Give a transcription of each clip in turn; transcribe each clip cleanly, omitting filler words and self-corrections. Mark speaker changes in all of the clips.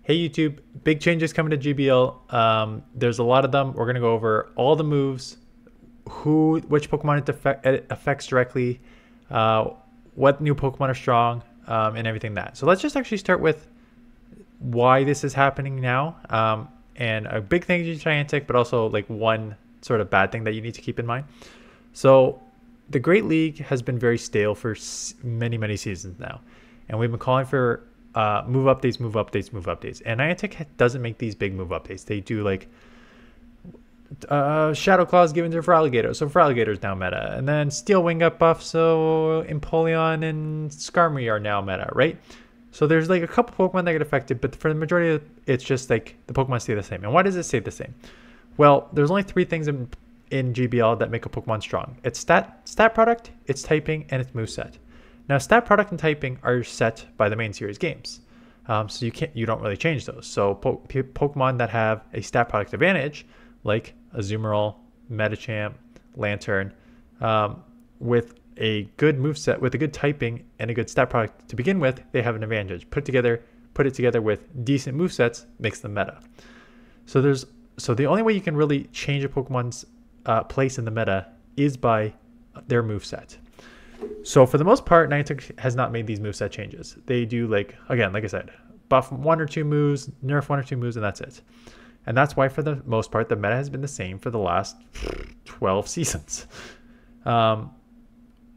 Speaker 1: Hey YouTube, big changes coming to GBL. There's a lot of them. We're gonna go over all the moves, which Pokemon it affects directly, what new Pokemon are strong, and everything that. So let's just actually start with why this is happening now, and a big thing to Gigantic, but also like one sort of bad thing that you need to keep in mind. So the Great League has been very stale for many seasons now, and we've been calling for move updates. And Niantic doesn't make these big move updates. They do like Shadow Claws given to Feraligatr, so Feraligator's now meta. And then Steel Wing up buff, so Empoleon and Skarmory are now meta, right? So there's like a couple Pokemon that get affected, but for the majority of it, it's just like the Pokemon stay the same. And why does it stay the same? Well, there's only three things in GBL that make a Pokemon strong. It's stat product, its typing, and its moveset. Now, stat product and typing are set by the main series games, so you don't really change those. So Pokemon that have a stat product advantage, like Azumarill, Medicham, Lantern, with a good moveset, with a good typing and a good stat product to begin with, they have an advantage. Put it together with decent movesets makes them meta. So the only way you can really change a Pokemon's place in the meta is by their moveset. So for the most part, Niantic has not made these moveset changes. They do like I said, buff 1 or 2 moves, nerf 1 or 2 moves, and that's it. And that's why for the most part, the meta has been the same for the last 12 seasons. That's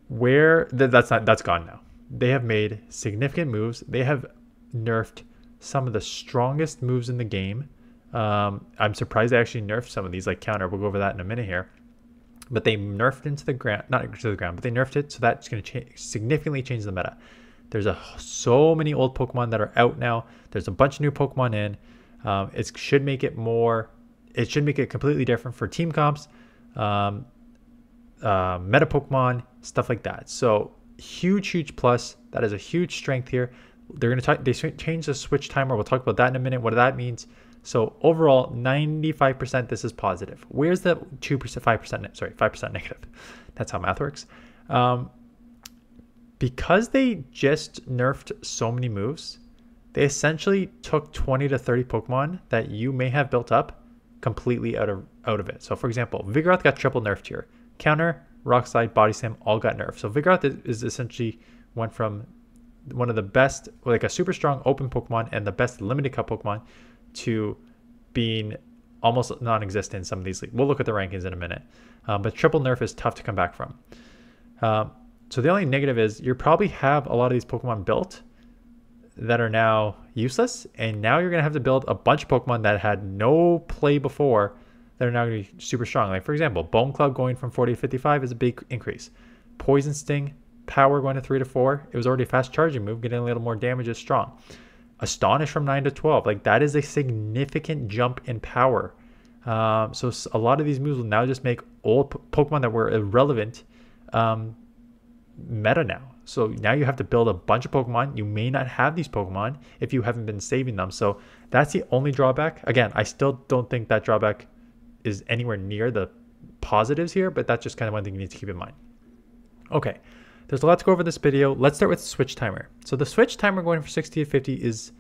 Speaker 1: gone now. They have made significant moves. They have nerfed some of the strongest moves in the game. I'm surprised they actually nerfed some of these, like counter. We'll go over that in a minute here. But they nerfed into the ground, not into the ground, but they nerfed it, so that's going to significantly change the meta. There's so many old Pokemon that are out now. There's a bunch of new Pokemon in. It should make it completely different for team comps, meta Pokemon, stuff like that. So huge plus. That is a huge strength here. They change the switch timer. We'll talk about that in a minute, what that means. So overall, 95% this is positive. Where's the 5% negative? That's how math works. Because they just nerfed so many moves, they essentially took 20 to 30 Pokemon that you may have built up completely out of it. So for example, Vigoroth got triple nerfed here. Counter, Rock Slide, Body Slam all got nerfed. So Vigoroth is essentially went from one of the best, like a super strong open Pokemon and the best limited cup Pokemon, to being almost non-existent in some of these leagues. We'll look at the rankings in a minute. But triple nerf is tough to come back from. So the only negative is you probably have a lot of these Pokemon built that are now useless, and now you're going to have to build a bunch of Pokemon that had no play before that are now going to be super strong. Like for example, Bone Club going from 40 to 55 is a big increase. Poison Sting, Power going to 3 to 4. It was already a fast charging move, getting a little more damage is strong. Astonish from 9 to 12, like that is a significant jump in power. So a lot of these moves will now just make old Pokemon that were irrelevant meta now. So now you have to build a bunch of Pokemon. You may not have these Pokemon if you haven't been saving them. So that's the only drawback. Again, I still don't think that drawback is anywhere near the positives here, but that's just kind of one thing you need to keep in mind. Okay. There's a lot to go over this video. Let's start with the switch timer. So the switch timer going from 60 to 50 is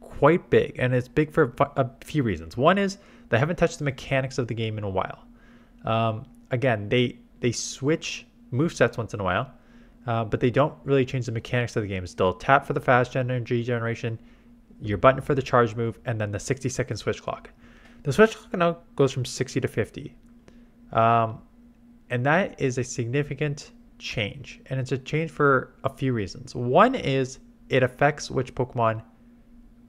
Speaker 1: quite big, and it's big for a few reasons. One is they haven't touched the mechanics of the game in a while. Again, they switch movesets once in a while, but they don't really change the mechanics of the game. It's still tap for the fast energy generation, your button for the charge move, and then the 60-second switch clock. The switch clock now goes from 60 to 50. And that is a significant change, and it's a change for a few reasons. One is it affects which Pokemon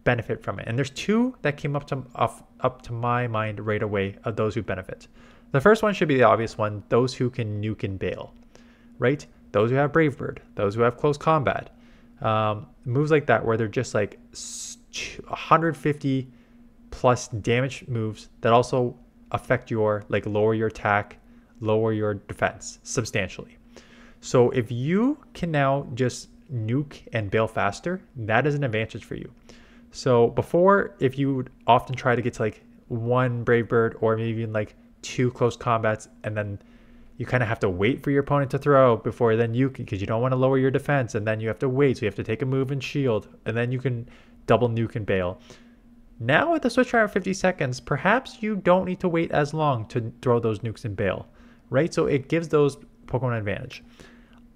Speaker 1: benefit from it, and there's two that came up to my mind right away of those who benefit. The first one should be the obvious one: those who can nuke and bail, right? Those who have Brave Bird, those who have close combat, moves like that where they're just like 150 plus damage moves that also affect your, like, lower your attack, lower your defense substantially. So if you can now just nuke and bail faster, that is an advantage for you. So before, if you would often try to get to like 1 Brave Bird or maybe even like 2 close combats, and then you kind of have to wait for your opponent to throw before then you can, because you don't want to lower your defense, and then you have to wait. So you have to take a move and shield, and then you can double nuke and bail. Now with the switch around 50 seconds, perhaps you don't need to wait as long to throw those nukes and bail, right? So it gives those Pokemon an advantage.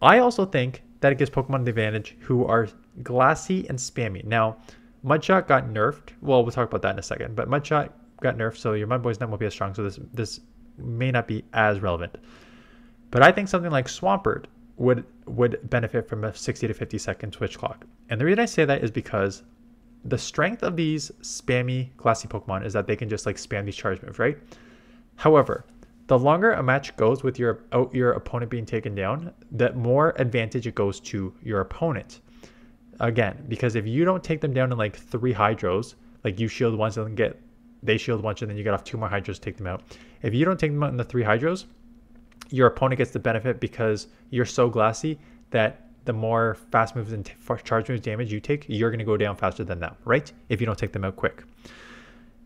Speaker 1: I also think that it gives Pokemon the advantage who are glassy and spammy. Now, Mudshot got nerfed. Well, we'll talk about that in a second. But Mudshot got nerfed, so your Mudboy's net won't be as strong. So this may not be as relevant. But I think something like Swampert would benefit from a 60 to 50 second switch clock. And the reason I say that is because the strength of these spammy glassy Pokemon is that they can just like spam these charge moves, right? However, the longer a match goes with your opponent being taken down, the more advantage it goes to your opponent. Again, because if you don't take them down in like 3 hydros, like you shield once and then they shield once and then you get off 2 more hydros to take them out. If you don't take them out in the 3 hydros, your opponent gets the benefit because you're so glassy that the more fast moves and charge moves damage you take, you're going to go down faster than them, right? If you don't take them out quick.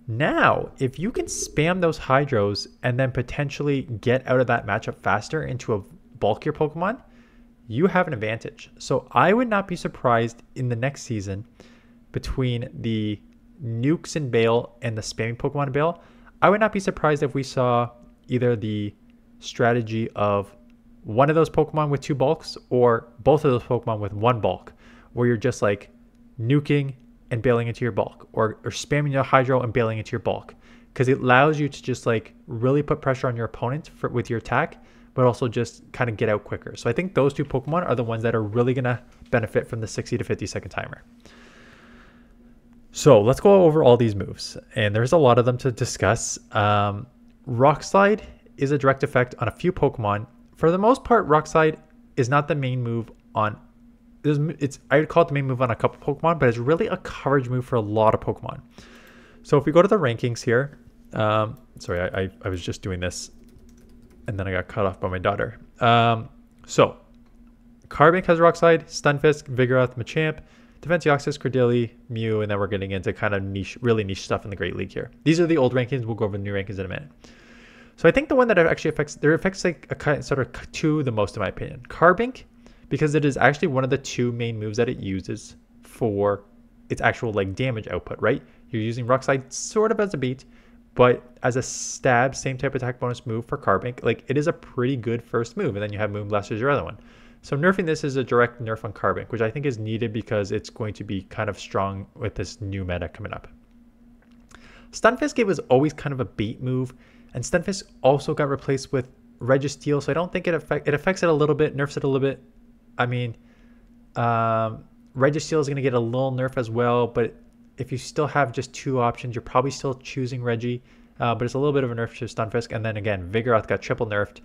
Speaker 1: Now, if you can spam those hydros and then potentially get out of that matchup faster into a bulkier Pokemon, you have an advantage. So I would not be surprised in the next season between the nukes and bail and the spamming Pokemon and bail. I would not be surprised if we saw either the strategy of one of those Pokemon with 2 bulks or both of those Pokemon with 1 bulk, where you're just like nuking and bailing into your bulk, or spamming your hydro and bailing into your bulk, because it allows you to just like really put pressure on your opponent with your attack, but also just kind of get out quicker. So I think those 2 Pokemon are the ones that are really going to benefit from the 60 to 50 second timer. So let's go over all these moves, and there's a lot of them to discuss. Rock Slide is a direct effect on a few Pokemon. For the most part, Rock Slide is not the main move on I would call it the main move on a couple Pokemon, but it's really a coverage move for a lot of Pokemon. So if we go to the rankings here, sorry, I was just doing this and then I got cut off by my daughter. So Carbink has Rock Slide, Stunfisk, Vigoroth, Machamp, Defense Deoxys, Credilli, Mew, and then we're getting into kind of really niche stuff in the Great League here. These are the old rankings. We'll go over the new rankings in a minute. So I think the one that actually affects like a kind sort of 2 the most in my opinion. Carbink, because it is actually one of the 2 main moves that it uses for its actual like damage output, right? You're using Rock Slide sort of as a bait, but as a stab, same type of attack bonus move for Carbink. Like it is a pretty good first move, and then you have Moonblast as your other one. So nerfing this is a direct nerf on Carbink, which I think is needed because it's going to be kind of strong with this new meta coming up. Stunfisk, it was always kind of a bait move, and Stunfisk also got replaced with Registeel, so I don't think it affects it a little bit, nerfs it a little bit. I mean, Registeel is going to get a little nerf as well, but if you still have just 2 options, you're probably still choosing Reggie, but it's a little bit of a nerf to Stunfisk. And then again, Vigoroth got triple nerfed.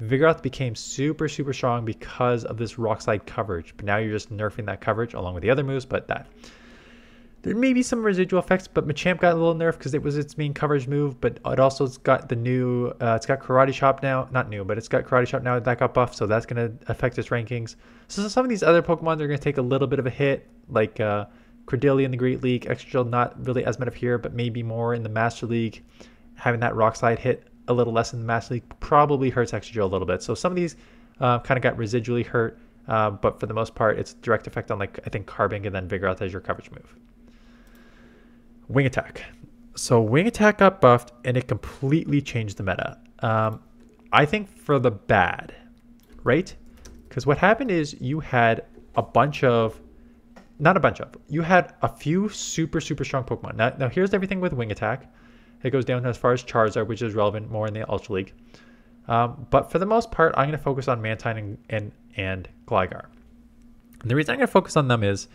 Speaker 1: Vigoroth became super strong because of this Rock Slide coverage, but now you're just nerfing that coverage along with the other moves, but that. There may be some residual effects, but Machamp got a little nerf because it was its main coverage move, but it also got the new, it's got Karate Chop now, not new, but it's got Karate Chop now that got buffed, so that's going to affect its rankings. So some of these other Pokemon are going to take a little bit of a hit, like Credilli in the Great League, Excadrill not really as meta here, but maybe more in the Master League. Having that Rock Slide hit a little less in the Master League probably hurts Excadrill a little bit. So some of these kind of got residually hurt, but for the most part, it's direct effect on like I think Carbink and then Vigoroth as your coverage move. Wing Attack. So Wing Attack got buffed and it completely changed the meta. I think for the bad, right? Because what happened is you had you had a few super strong Pokemon. Now here's everything with Wing Attack. It goes down as far as Charizard, which is relevant more in the Ultra League. But for the most part, I'm going to focus on Mantine and Gligar. And the reason I'm going to focus on them is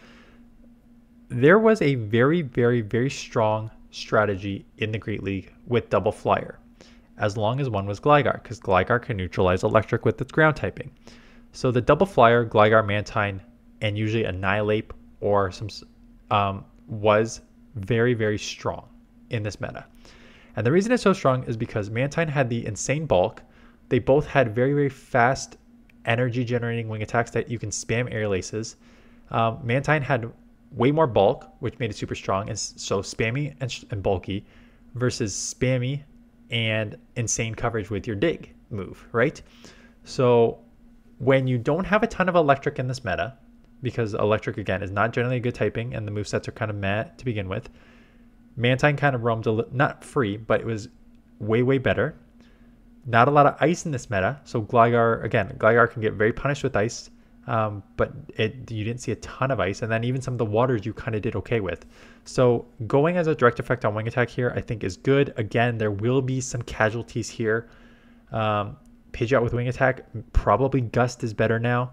Speaker 1: there was a very strong strategy in the Great League with Double Flyer, as long as one was Gligar, because Gligar can neutralize electric with its ground typing. So the Double Flyer, Gligar, Mantine, and usually Annihilate or some was very strong in this meta. And the reason it's so strong is because Mantine had the insane bulk. They both had very fast energy generating wing attacks that you can spam aerial aces. Mantine had way more bulk, which made it super strong, and so spammy and bulky versus spammy and insane coverage with your dig move, right? So when you don't have a ton of electric in this meta, because electric again is not generally a good typing and the movesets are kind of meh to begin with, Mantine kind of roamed not free, but it was way better. Not a lot of ice in this meta, so Gligar, again, Gligar can get very punished with ice, but you didn't see a ton of ice, and then even some of the waters you kind of did okay with. So going as a direct effect on Wing Attack here, I think is good. Again, there will be some casualties here. Pidgeot with Wing Attack, probably Gust is better now.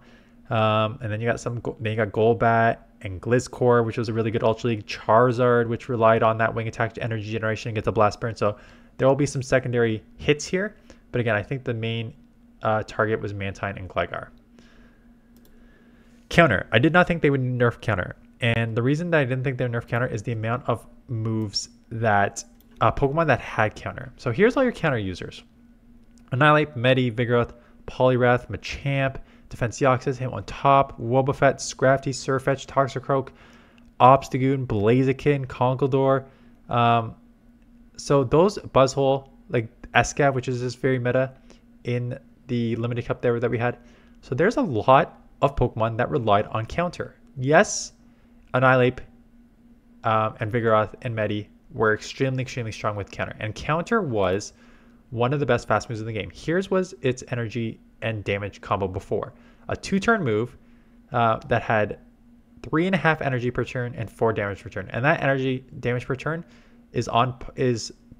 Speaker 1: And then you got Golbat and Gliscor, which was a really good Ultra League. Charizard, which relied on that Wing Attack energy generation and gets a Blast Burn. So there will be some secondary hits here. But again, I think the main target was Mantine and Gligar. Counter. I did not think they would nerf Counter. And the reason that I didn't think they would nerf Counter is the amount of moves that Pokemon that had Counter. So here's all your Counter users. Annihilate, Medi, Vigoroth, Poliwrath, Machamp, Defenseoxys, Hitmontop, Wobbuffet, Scrafty, Sirfetch'd, Toxicroak, Obstagoon, Blaziken, Conkeldurr. So those Buzzhole, like Escav, which is just very meta in the limited cup there that we had. So there's a lot of Pokemon that relied on counter. Yes, Annihilate and Vigoroth and Medi were extremely strong with counter. And counter was one of the best fast moves in the game. Here's was its energy and damage combo before. A 2-turn move that had 3.5 energy per turn and 4 damage per turn. And that energy damage per turn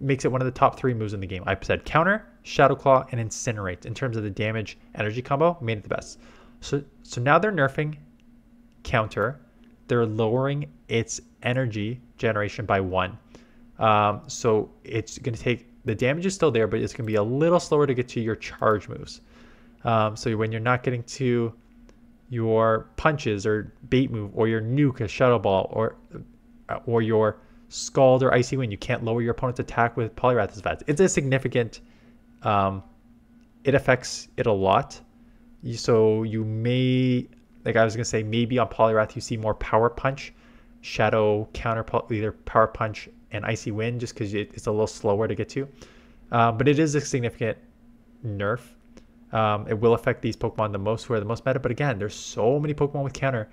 Speaker 1: makes it one of the top 3 moves in the game. I said Counter, Shadow Claw, and Incinerate in terms of the damage energy combo made it the best. So now they're nerfing Counter. They're lowering its energy generation by 1. So it's going to take, the damage is still there, but it's going to be a little slower to get to your charge moves. So when you're not getting to your punches or bait move or your nuke, a Shadow Ball, or your Scald or Icy Wind, you can't lower your opponent's attack with Poliwrath as fast. It's a significant, it affects it a lot. So you may, like I was going to say, maybe on Poliwrath you see more Power Punch, Shadow counter, either Power Punch and Icy Wind, just because it's a little slower to get to. But it is a significant nerf. It will affect these Pokemon the most, who are the most meta. But again, there's so many Pokemon with counter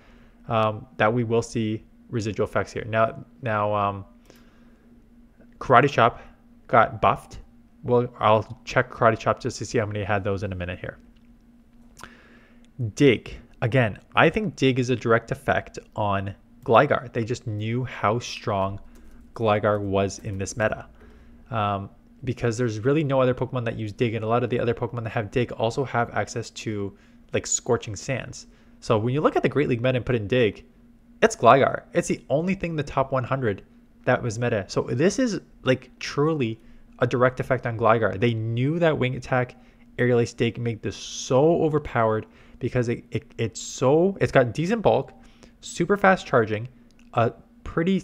Speaker 1: that we will see residual effects here. Now, Karate Chop got buffed. Well, I'll check Karate Chop just to see how many had those in a minute here. Dig. Again, I think Dig is a direct effect on Gligar. They just knew how strong Gligar was in this meta. Because there's really no other Pokemon that use Dig, and a lot of the other Pokemon that have Dig also have access to like Scorching Sands. So when you look at the Great League meta and put in Dig, it's Gligar. It's the only thing in the top 100 that was meta. So this is like truly a direct effect on Gligar. They knew that Wing Attack, Aerial Ace, Dig made this so overpowered because it's got decent bulk, super fast charging, a pretty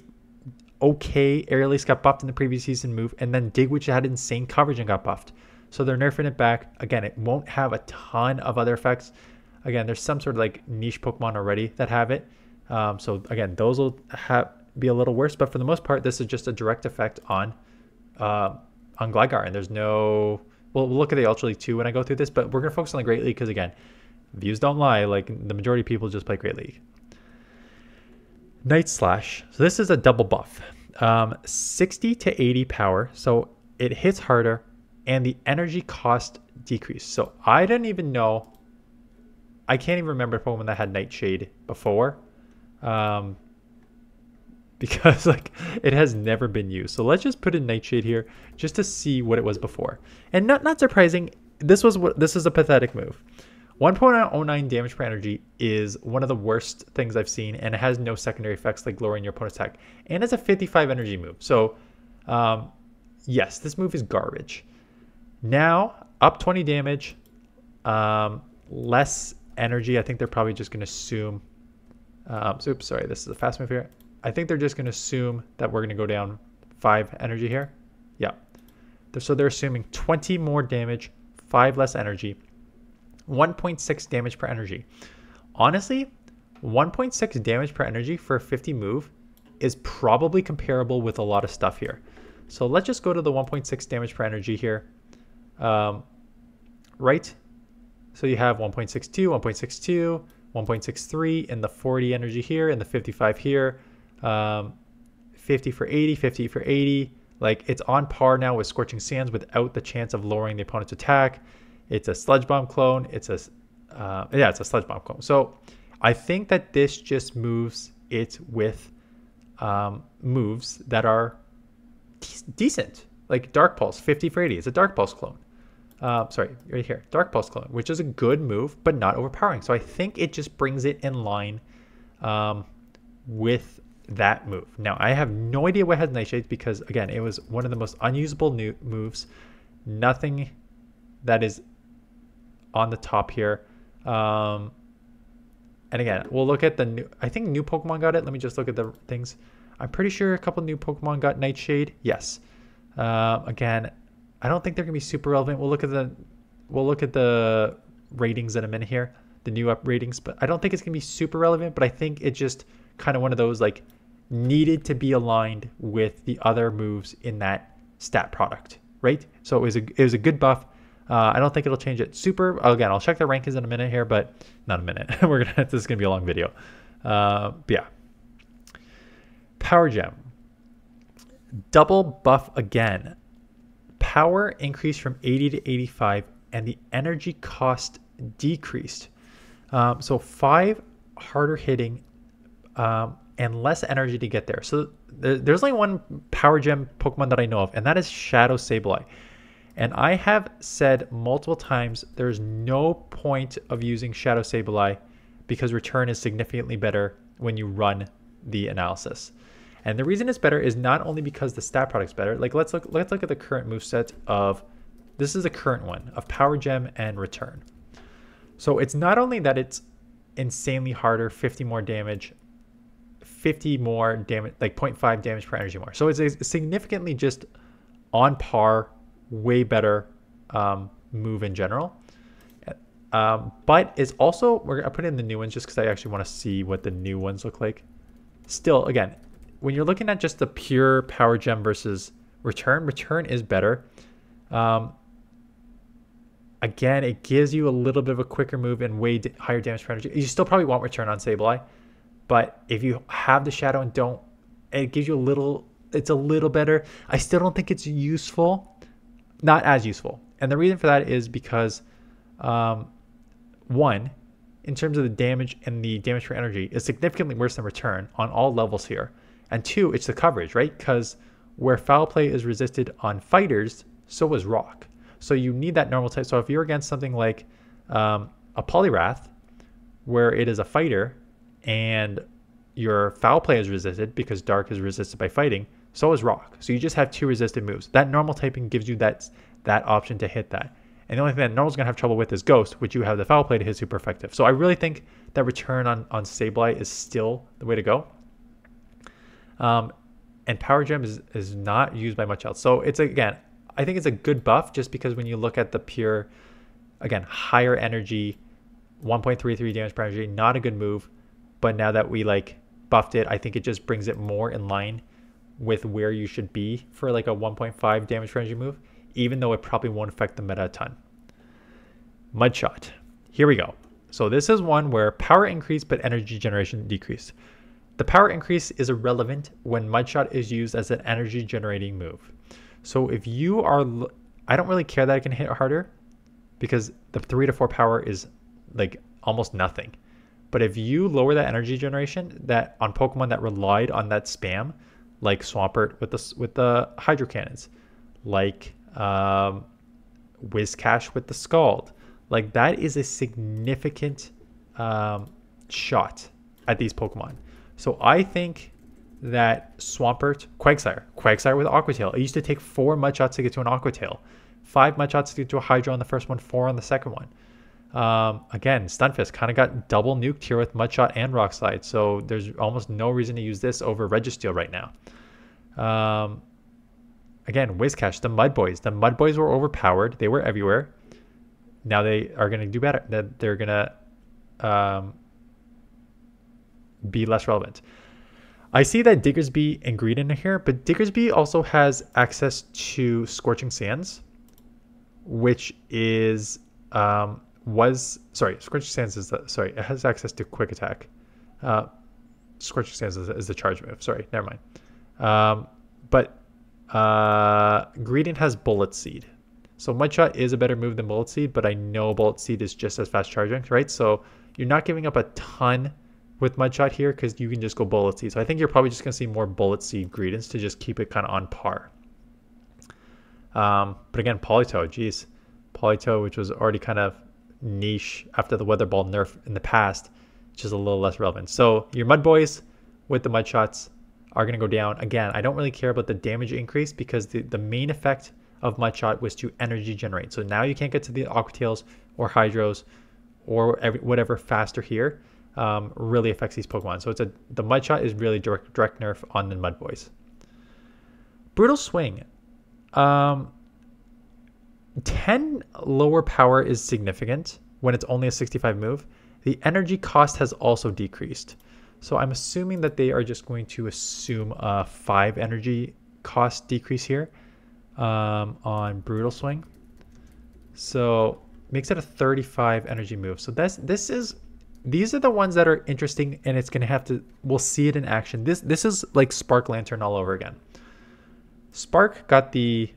Speaker 1: okay Aerial Ace got buffed in the previous season move, and then Dig, which had insane coverage and got buffed. So they're nerfing it back. Again, it won't have a ton of other effects. Again, there's some sort of like niche Pokemon already that have it. So again, those will be a little worse, but for the most part, this is just a direct effect on Gligar, and there's no. We'll look at the Ultra League too when I go through this, but we're gonna focus on the Great League because again, views don't lie. Like the majority of people just play Great League. Night Slash. So this is a double buff, 60 to 80 power. So it hits harder, and the energy cost decrease. So I didn't even know. I can't even remember a Pokemon that had Nightshade before. Because like it has never been used. So let's just put in Nightshade here just to see what it was before. And not surprising, this is a pathetic move. 1.09 damage per energy is one of the worst things I've seen, and it has no secondary effects like lowering your opponent's attack. And it's a 55 energy move. So yes, this move is garbage. Now up 20 damage, less energy. I think they're probably just going to assume. Oops, sorry, this is a fast move here. I think they're just going to assume that we're going to go down 5 energy here. Yeah. So they're assuming 20 more damage, 5 less energy, 1.6 damage per energy. Honestly, 1.6 damage per energy for a 50 move is probably comparable with a lot of stuff here. So let's just go to the 1.6 damage per energy here. Right? So you have 1.62, 1.62, 1.63 in the 40 energy here, and the 55 here. 50 for 80, 50 for 80. Like, it's on par now with Scorching Sands without the chance of lowering the opponent's attack. It's a Sludge Bomb clone. It's a Sludge Bomb clone. So I think that this just moves it with moves that are decent. Like Dark Pulse, 50 for 80. It's a Dark Pulse clone. Sorry, right here. Dark Pulse clone, which is a good move, but not overpowering. So I think it just brings it in line with that move. Now, I have no idea what has Nightshades because, again, it was one of the most unusable new moves. Nothing that is on the top here. And again, we'll look at the new, I think new Pokemon got it. Let me just look at the things. I'm pretty sure a couple new Pokemon got Nightshade. Yes. Again, I don't think they're gonna be super relevant. We'll look at the ratings in a minute here, the new up ratings, but I don't think it's gonna be super relevant. But I think it's just kind of one of those like needed to be aligned with the other moves in that stat product, right? So it was a good buff. I don't think it'll change it super. Again, I'll check the rankings in a minute here, but not a minute. This is gonna be a long video. But yeah, Power Gem, double buff again. Power increased from 80 to 85, and the energy cost decreased. So 5 harder hitting and less energy to get there. So there's only one Power Gem Pokemon that I know of, and that is Shadow Sableye. And I have said multiple times there's no point of using Shadow Sableye because return is significantly better when you run the analysis. And the reason it's better is not only because the stat product's better. Like let's look at the current moveset of, this is the current one of Power Gem and Return. So it's not only that it's insanely harder, 50 more damage, 50 more damage, like 0.5 damage per energy more. So it's significantly just on par, way better move in general. But it's also, we're gonna put in the new ones just because I actually want to see what the new ones look like. Still, again, when you're looking at just the pure Power Gem versus Return, Return is better. Again, it gives you a little bit of a quicker move and way higher damage per energy. You still probably want Return on Sableye, but if you have the Shadow and don't, it gives you a little, it's a little better. I still don't think it's useful, not as useful. And the reason for that is because, one, in terms of the damage and the damage per energy, is significantly worse than Return on all levels here. And two, it's the coverage, right? Because where Foul Play is resisted on fighters, so is Rock. So you need that normal type. So if you're against something like a Poliwrath, where it is a fighter, and your Foul Play is resisted because Dark is resisted by fighting, so is Rock. So you just have 2 resisted moves. That normal typing gives you that option to hit that. And the only thing that Normal's going to have trouble with is Ghost, which you have the Foul Play to hit super effective. So I really think that Return on Sableye is still the way to go. And Power Gem is not used by much else. So it's, again, I think it's a good buff just because when you look at the pure, again, higher energy, 1.33 damage per energy, not a good move. But now that we like buffed it, I think it just brings it more in line with where you should be for like a 1.5 damage per energy move, even though it probably won't affect the meta a ton. Mudshot. Here we go. So this is one where power increased, but energy generation decreased. The power increase is irrelevant when Mudshot is used as an energy generating move. So if you are, I don't really care that it can hit harder because the 3 to 4 power is like almost nothing. But if you lower that energy generation that on Pokemon that relied on that spam, like Swampert with the Hydro Cannons, like Whiscash with the Scald, like that is a significant shot at these Pokemon. So I think that Swampert, Quagsire with Aqua Tail. It used to take 4 Mudshots to get to an Aqua Tail, 5 Mudshots to get to a Hydro on the first one, 4 on the second one. Again, Stunfisk kind of got double nuked here with Mudshot and Rock Slide, so there's almost no reason to use this over Registeel right now. Again, Whiscash, the Mud Boys. The Mud Boys were overpowered. They were everywhere. Now they are going to do better. They're going to be less relevant. I see that Diggersby and Greedent are here, but Diggersby also has access to Scorching Sands, which is Scorching Sands is it has access to Quick Attack. Scorching Sands is the charge move. Sorry, never mind. But Greedent has Bullet Seed. So Mudshot is a better move than Bullet Seed, but I know Bullet Seed is just as fast charging, right? So you're not giving up a ton with Mudshot here because you can just go Bullet Seed. So I think you're probably just going to see more Bullet Seed Greedents to just keep it kind of on par. But again, Politoed, geez. Politoed, which was already kind of niche after the Weather Ball nerf in the past, which is a little less relevant. So your Mud Boys with the Mudshots are going to go down. Again, I don't really care about the damage increase because the main effect of Mudshot was to energy generate. So now you can't get to the Aqua Tails or Hydros or whatever faster here. Really affects these Pokemon. So the Mudshot is really direct nerf on the Mud Boys. Brutal Swing. 10 lower power is significant when it's only a 65 move. The energy cost has also decreased. So I'm assuming that they are just going to assume a 5 energy cost decrease here on Brutal Swing. So makes it a 35 energy move. So these are the ones that are interesting, and it's gonna have to, we'll see it in action. This is like Spark Lantern all over again. Spark got the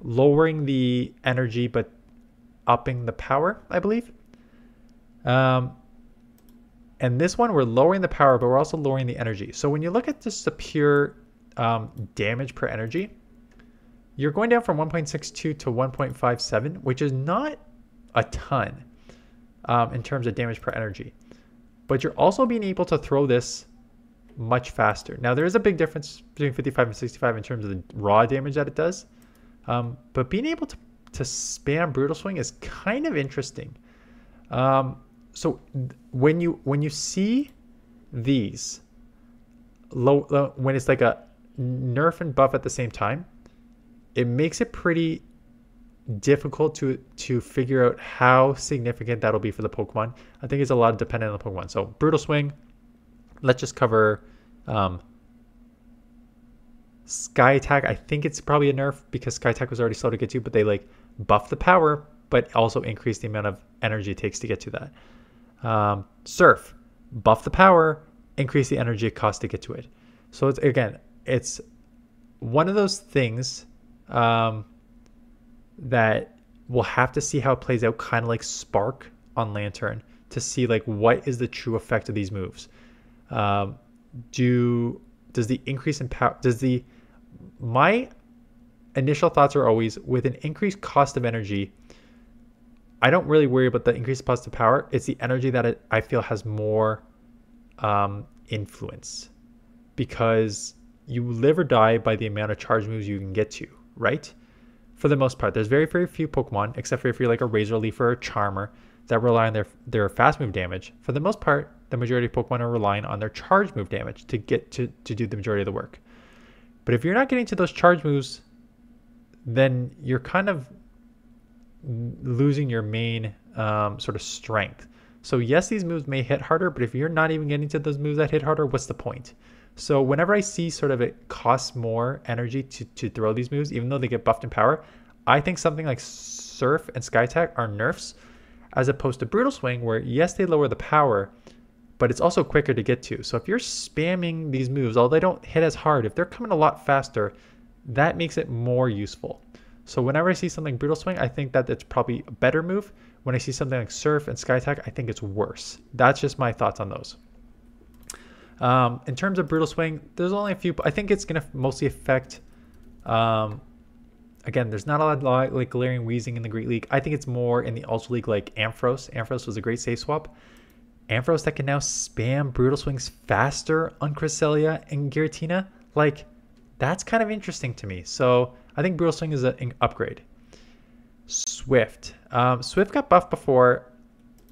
Speaker 1: lowering the energy but upping the power, I believe. And this one, we're lowering the power, but we're also lowering the energy. So when you look at just the pure damage per energy, you're going down from 1.62 to 1.57, which is not a ton in terms of damage per energy. But you're also being able to throw this much faster. Now, there is a big difference between 55 and 65 in terms of the raw damage that it does. But being able to spam Brutal Swing is kind of interesting. So when you see these when it's like a nerf and buff at the same time, it makes it pretty difficult to figure out how significant that'll be for the Pokemon. I think it's a lot dependent on the Pokemon. So Brutal Swing, let's just cover Sky Attack. I think it's probably a nerf because Sky Attack was already slow to get to, but they like buff the power, but also increase the amount of energy it takes to get to that. Surf, buff the power, increase the energy it costs to get to it. So it's one of those things that we'll have to see how it plays out, kind of like Spark on Lantern, to see like what is the true effect of these moves. Does the increase in power, my initial thoughts are always with an increased cost of energy, I don't really worry about the increased cost of power. It's the energy that I feel has more influence, because you live or die by the amount of charge moves you can get to, right? For the most part, there's very, very few Pokemon, except for if you're like a Razor Leaf or a Charmer, that rely on their fast move damage. For the most part, the majority of Pokemon are relying on their charge move damage to get to do the majority of the work. But if you're not getting to those charge moves, then you're kind of losing your main sort of strength. So yes, these moves may hit harder, but if you're not even getting to those moves that hit harder, what's the point? So whenever I see sort of it costs more energy to throw these moves, even though they get buffed in power, I think something like Surf and Sky Attack are nerfs, as opposed to Brutal Swing, where yes, they lower the power, but it's also quicker to get to. So if you're spamming these moves, although they don't hit as hard, if they're coming a lot faster, that makes it more useful. So whenever I see something Brutal Swing, I think that it's probably a better move. When I see something like Surf and Sky Attack, I think it's worse. That's just my thoughts on those. In terms of Brutal Swing, there's only a few. I think it's going to mostly affect, again, there's not a lot like Galarian Weezing in the Great League. I think it's more in the Ultra League like Ampharos. Ampharos was a great save swap. Ampharos that can now spam Brutal Swings faster on Cresselia and Giratina, like, that's kind of interesting to me. So I think Brutal Swing is an upgrade. Swift. Swift got buffed before,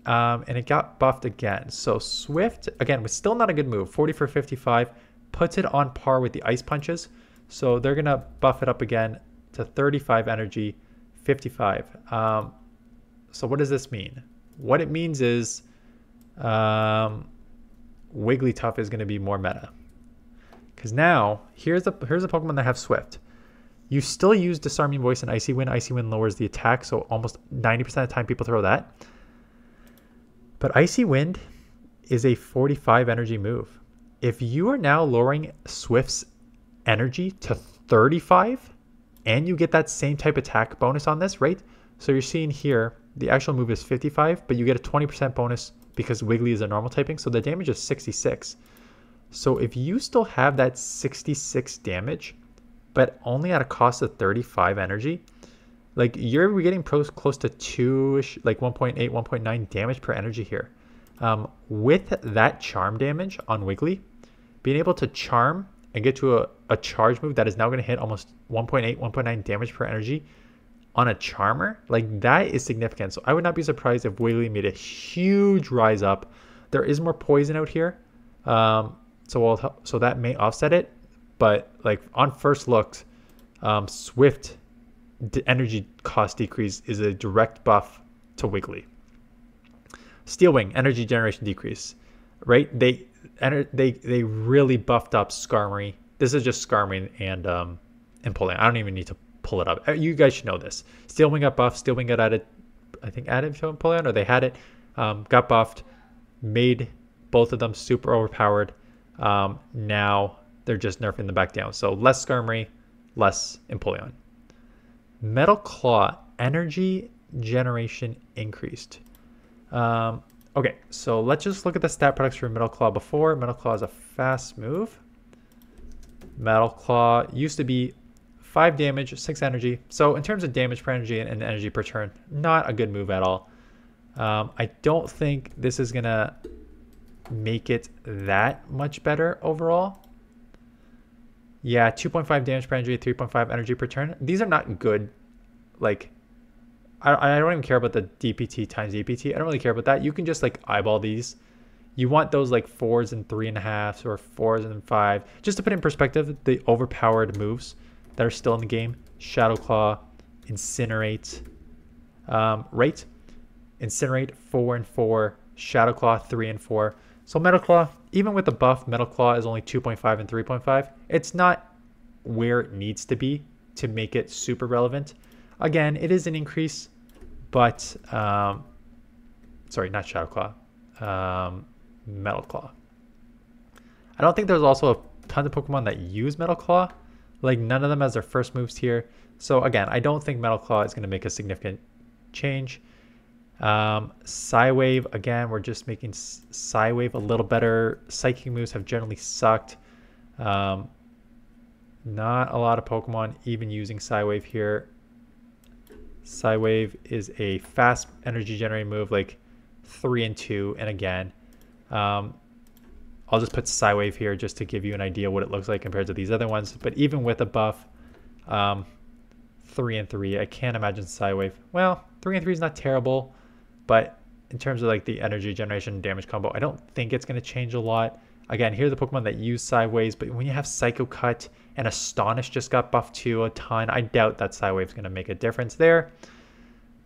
Speaker 1: and it got buffed again. So Swift, again, was still not a good move. 40 for 55, puts it on par with the Ice Punches. So they're going to buff it up again to 35 energy, 55. So what does this mean? What it means is Wigglytuff is going to be more meta. Because now, here's a Pokemon that have Swift. You still use Disarming Voice and Icy Wind. Icy Wind lowers the attack, so almost 90% of the time people throw that. But Icy Wind is a 45 energy move. If you are now lowering Swift's energy to 35, and you get that same type attack bonus on this, right? So you're seeing here, the actual move is 55, but you get a 20% bonus because Wiggly is a normal typing, so the damage is 66. So if you still have that 66 damage, but only at a cost of 35 energy, like you're getting close to 2-ish, like 1.8, 1.9 damage per energy here. With that charm damage on Wiggly, being able to charm and get to a charge move that is now going to hit almost 1.8, 1.9 damage per energy on a charmer, like that is significant. So I would not be surprised if Wiggly made a huge rise up. There is more poison out here, so that may offset it. But like on first looks, Swift energy cost decrease is a direct buff to Wiggly. Steel Wing energy generation decrease, right? They really buffed up Skarmory. This is just Skarmory and Empoleon. I don't even need to pull it up. You guys should know this. Steel Wing got buffed. Steel Wing got added, I think added to Empoleon, or they had it. Got buffed, made both of them super overpowered. Now they're just nerfing them back down. So less Skarmory, less Empoleon. Metal Claw energy generation increased. Okay, so let's just look at the stat products for Metal Claw before. Metal Claw is a fast move. Metal Claw used to be 5 damage, 6 energy. So in terms of damage per energy and energy per turn, not a good move at all. I don't think this is going to make it that much better overall. Yeah, 2.5 damage per energy, 3.5 energy per turn. These are not good. Like, I don't even care about the DPT times EPT. I don't really care about that. You can just like eyeball these. You want those like 4s and 3.5s or 4s and 5. Just to put in perspective, the overpowered moves that are still in the game. Shadow Claw, Incinerate, right? Incinerate 4 and 4, Shadow Claw 3 and 4. So Metal Claw, even with the buff, Metal Claw is only 2.5 and 3.5. It's not where it needs to be to make it super relevant. Again, it is an increase, but sorry, not Shadow Claw, Metal Claw. I don't think there's also a ton of Pokemon that use Metal Claw. Like none of them has their first moves here. So again, I don't think Metal Claw is going to make a significant change. Psywave, again, we're just making Psywave a little better. Psychic moves have generally sucked. Not a lot of Pokemon even using Psywave here. Psywave is a fast energy generating move, like 3 and 2. And again, I'll just put Psywave here just to give you an idea what it looks like compared to these other ones. But even with a buff, 3 and 3, I can't imagine Psywave. Well, 3 and 3 is not terrible, but in terms of like the energy generation damage combo, I don't think it's going to change a lot. Again, here are the Pokemon that use Psywaves, but when you have Psycho Cut and Astonish just got buffed too a ton, I doubt that Psywave is going to make a difference there.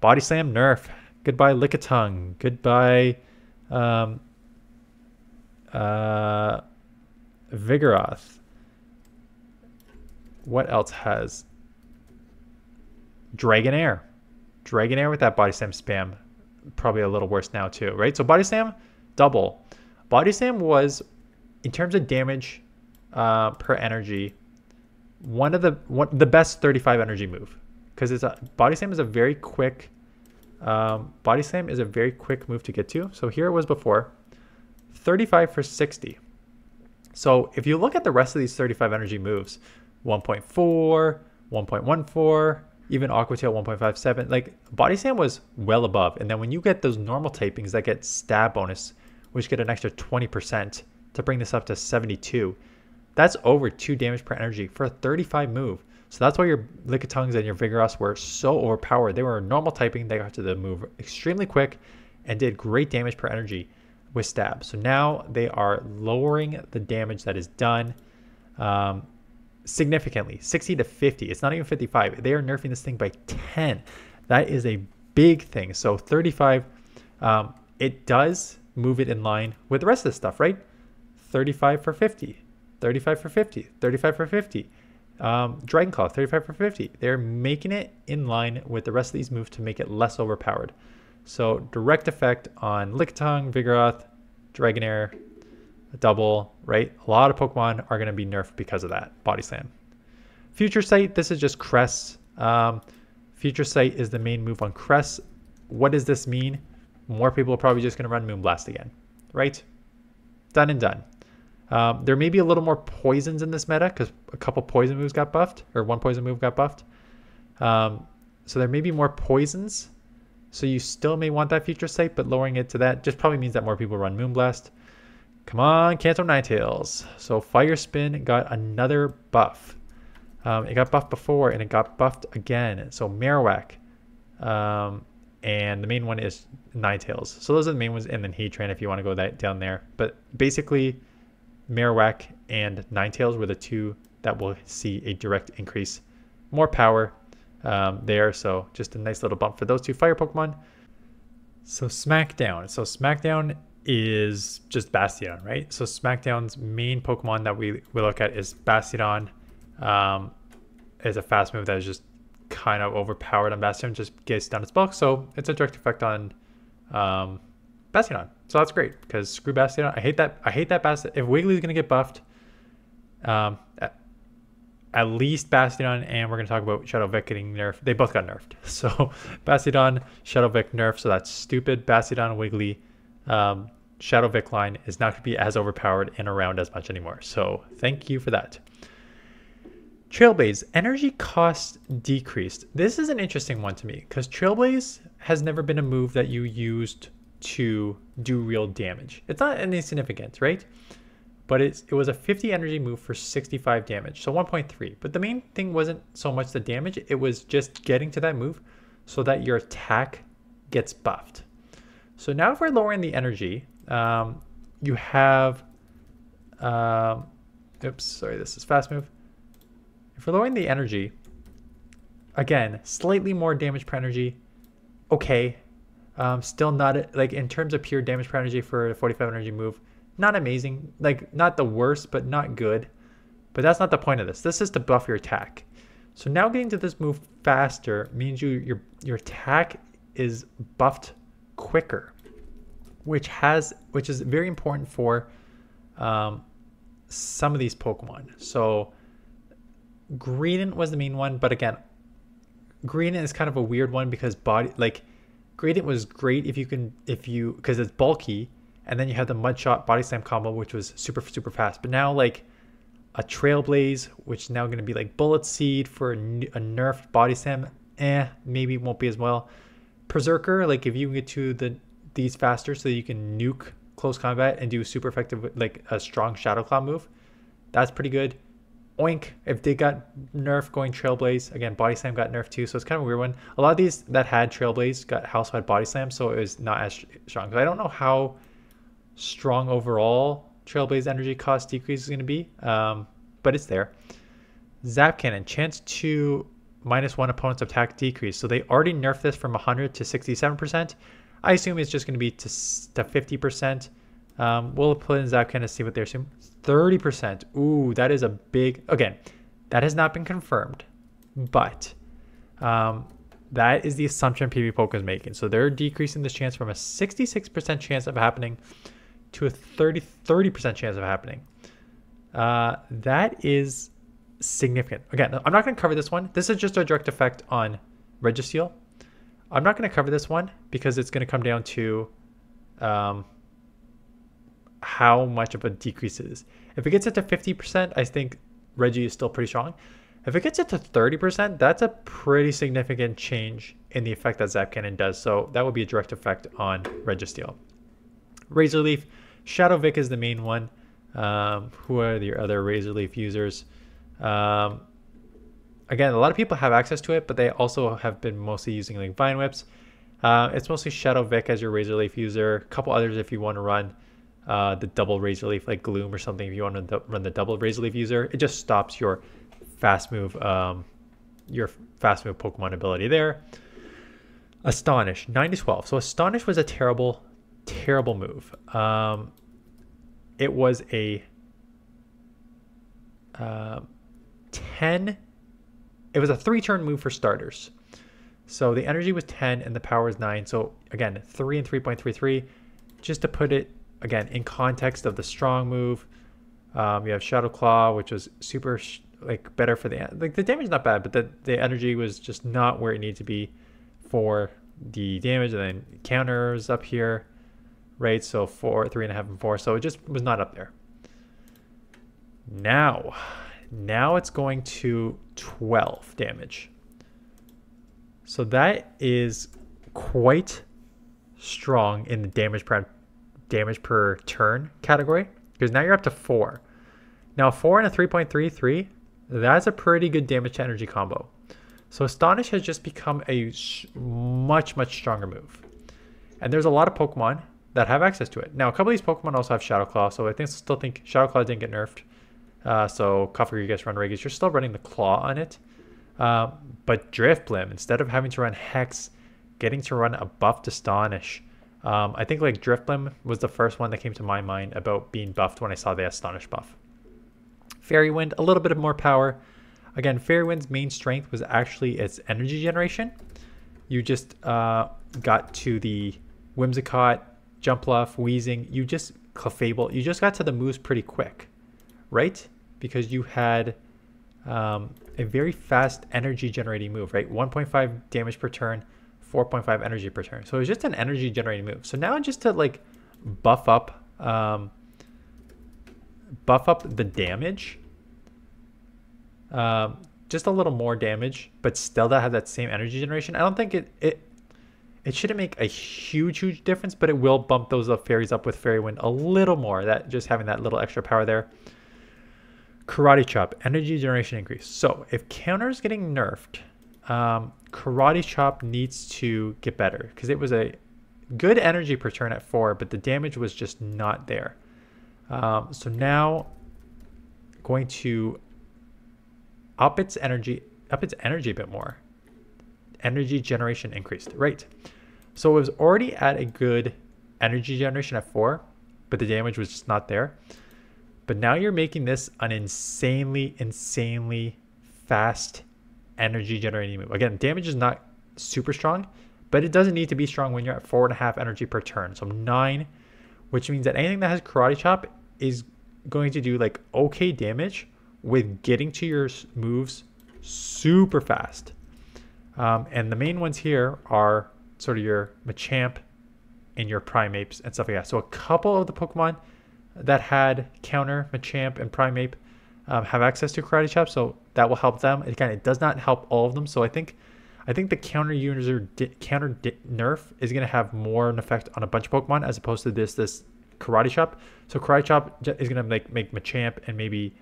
Speaker 1: Body Slam Nerf. Goodbye Lickitung. Goodbye Vigoroth. What else has? Dragonair. Dragonair with that Body Slam spam. Probably a little worse now too, right? So Body Slam, double. Body Slam was, in terms of damage per energy, one of the best 35 energy move, because it's a Body Slam is a very quick Body Slam is a very quick move to get to. So here it was before, 35 for 60. So if you look at the rest of these 35 energy moves, 1.4, 1.14, even Aqua Tail 1.57, like Body Slam was well above. And then when you get those normal typings that get stab bonus, which get an extra 20% to bring this up to 72, that's over 2 damage per energy for a 35 move. So that's why your Lickitungs and your Vigoroths were so overpowered. They were normal typing. They got to the move extremely quick and did great damage per energy with stab. So now they are lowering the damage that is done significantly, 60 to 50. It's not even 55. They are nerfing this thing by 10. That is a big thing. So 35, it does move it in line with the rest of the stuff, right? 35 for 50, 35 for 50, 35 for 50. Dragon Claw, 35 for 50. They're making it in line with the rest of these moves to make it less overpowered. So direct effect on Lickitung, Vigoroth, Dragonair, double, right? A lot of Pokemon are going to be nerfed because of that. Body Slam. Future Sight, this is just Crest. Future Sight is the main move on Crest. What does this mean? More people are probably just going to run Moonblast again, right? Done and done. There may be a little more poisons in this meta because a couple poison moves got buffed, or one poison move got buffed. So there may be more poisons. So you still may want that Future Sight, but lowering it to that just probably means that more people run Moonblast. Come on, Kanto Ninetales. So Fire Spin got another buff. It got buffed before and it got buffed again. So Marowak. And the main one is Ninetales. So those are the main ones, and then Heatran if you want to go down there. But basically, Marowak and Ninetales were the two that will see a direct increase. More power there, so just a nice little bump for those two fire Pokemon. So Smackdown. So Smackdown is just Bastion, right? So Smackdown's main Pokemon that we look at is Bastion. Is a fast move that is just kind of overpowered on Bastion, just gets down its bulk, so it's a direct effect on Bastion. So that's great because screw Bastion. I hate that Bastion. If Wiggly's gonna get buffed, at least Bastion, and we're gonna talk about Shadow Vic getting nerfed. They both got nerfed. So Bastion, Shadow Vic nerfed, so that's stupid. Bastion, Wiggly, Shadow Vic line is not gonna be as overpowered and around as much anymore. So thank you for that. Trailblaze, energy cost decreased. This is an interesting one to me because Trailblaze has never been a move that you used to do real damage. It's not insignificant, right? But it was a 50 energy move for 65 damage, so 1.3. But the main thing wasn't so much the damage, it was just getting to that move so that your attack gets buffed. So now if we're lowering the energy, you have, oops, sorry, this is fast move. If we're lowering the energy, again, slightly more damage per energy, okay. Still not, like in terms of pure damage per energy for a 45 energy move, not amazing. Like not the worst, but not good. But that's not the point of this. This is to buff your attack. So now getting to this move faster means your attack is buffed quicker, which is very important for some of these Pokemon. So Greedent was the main one, but again, Greedent is kind of a weird one because Greedent was great because it's bulky, and then you had the Mud Shot Body Slam combo, which was super fast. But now like a Trailblaze, which is now going to be like Bullet Seed for a nerfed Body Slam, maybe it won't be as well. Berserker, like if you can get to these faster so that you can nuke close combat and do super effective like a strong Shadow Claw move, that's pretty good. Oink, if they got nerfed going Trailblaze, again, Body Slam got nerfed too, so it's kind of a weird one. A lot of these that had Trailblaze got house-wide Body Slam, so it was not as strong. So I don't know how strong overall Trailblaze energy cost decrease is going to be, but it's there. Zap Cannon, chance to -1 opponent's attack decrease. So they already nerfed this from 100 to 67%. I assume it's just going to be to 50%. We'll put in Zap Cannon to see what they assume. 30%. Ooh, that is a big... Again, that has not been confirmed, but that is the assumption PVPOKE is making. So they're decreasing this chance from a 66% chance of happening to a 30% chance of happening. That is significant. Again, I'm not going to cover this one. This is just a direct effect on Registeel. I'm not going to cover this one because it's going to come down to how much of a decrease it is. If it gets it to 50%, I think Reggie is still pretty strong. If it gets it to 30%, that's a pretty significant change in the effect that Zap Cannon does. So that would be a direct effect on Registeel. Razor Leaf, Shadow Vic is the main one. Who are the other Razor Leaf users? Again, a lot of people have access to it, but they also have been mostly using like Vine Whips. It's mostly Shadow Vic as your Razor Leaf user. A couple others if you want to run the double Razor Leaf, like Gloom or something. If you want to run the double Razor Leaf user, it just stops your fast move Pokemon ability there. Astonish, 9-12. So Astonish was a terrible move. It was a 10. It was a 3-turn move for starters. So the energy was 10 and the power is 9. So again, 3 and 3.33. Just to put it again, in context of the strong move, you have Shadow Claw, which was super like better for the damage is not bad, but the energy was just not where it needed to be for the damage. And then counters up here, right? So 4, 3.5, and 4. So it just was not up there. Now it's going to 12 damage. So that is quite strong in the damage per turn category, because now you're up to 4. Now 4 and a 3.33, that's a pretty good damage to energy combo. So Astonish has just become a much stronger move. And there's a lot of Pokemon that have access to it. Now a couple of these Pokemon also have Shadow Claw, so I still think Shadow Claw didn't get nerfed. So Cofagrigus, Runragus, you're still running the Claw on it. But Drifblim, instead of having to run Hex, getting to run a buffed Astonish. I think like Drifblim was the first one that came to my mind about being buffed when I saw the Astonish buff. Fairy Wind, a little bit of more power. Again, Fairy Wind's main strength was actually its energy generation. You just got to the Whimsicott, Jumpluff, Weezing, Clefable, you just got to the moves pretty quick, right? Because you had a very fast energy generating move, right? 1.5 damage per turn, 4.5 energy per turn. So it was just an energy generating move. So now just to like buff up the damage, just a little more damage, but still that have that same energy generation. I don't think it shouldn't make a huge difference, but it will bump those fairies up with Fairy Wind a little more. That just having that little extra power there. Karate Chop, energy generation increase. So if counter's getting nerfed, Karate Chop needs to get better, because it was a good energy per turn at 4, but the damage was just not there. So now going to up its energy a bit more. Energy generation increased, right? So it was already at a good energy generation at 4, but the damage was just not there. But now you're making this an insanely fast energy generating move. Again, damage is not super strong, but it doesn't need to be strong when you're at 4.5 energy per turn. So 9, which means that anything that has Karate Chop is going to do like okay damage with getting to your moves super fast. And the main ones here are sort of your Machamp and your Primeapes and stuff like that. So a couple of the Pokemon that had counter Machamp and Primeape have access to Karate Chop, so that will help them. Again, it does not help all of them. So I think the counter nerf is going to have more an effect on a bunch of Pokemon as opposed to this Karate Chop. So Karate Chop is going to make Machamp and maybe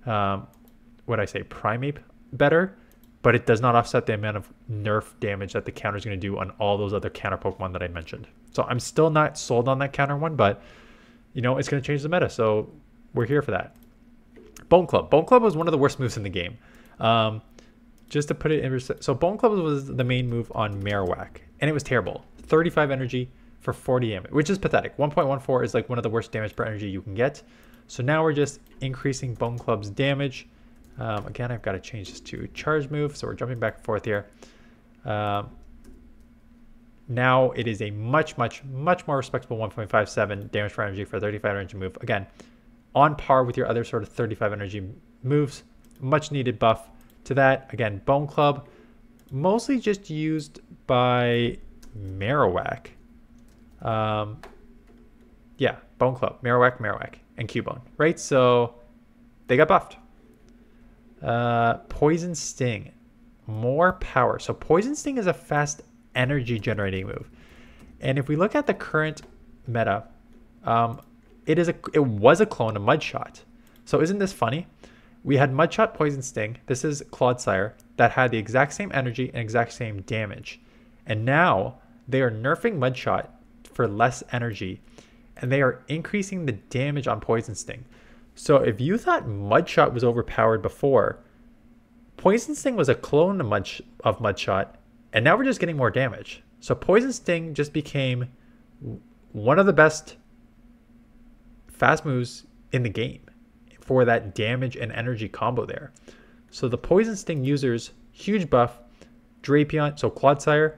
Speaker 1: Primeape better, but it does not offset the amount of nerf damage that the counter is going to do on all those other counter Pokemon that I mentioned. So I'm still not sold on that counter one, but you know, it's going to change the meta, so we're here for that. Bone Club. Bone Club was one of the worst moves in the game. Just to put it in, so Bone Club was the main move on Marowak, and it was terrible. 35 energy for 40 damage, which is pathetic. 1.14 is like one of the worst damage per energy you can get. So now we're just increasing Bone Club's damage. Again, I've got to change this to charge move, so we're jumping back and forth here. Now it is a much more respectable 1.57 damage per energy for 35 energy move. Again, on par with your other sort of 35 energy moves. Much needed buff to that. Again, Bone Club, mostly just used by Marowak. Yeah, Bone Club, Marowak, and Cubone, right? So they got buffed. Poison Sting, more power. So Poison Sting is a fast energy generating move, and if we look at the current meta, it was a clone of Mudshot. So isn't this funny? We had Mudshot, Poison Sting. This is Clodsire that had the exact same energy and exact same damage, and now they are nerfing Mudshot for less energy, and they are increasing the damage on Poison Sting. So if you thought Mudshot was overpowered before, Poison Sting was a clone of Mudshot, and now we're just getting more damage. So Poison Sting just became one of the best fast moves in the game for that damage and energy combo there. So the Poison Sting users, huge buff. Drapion, so Clodsire,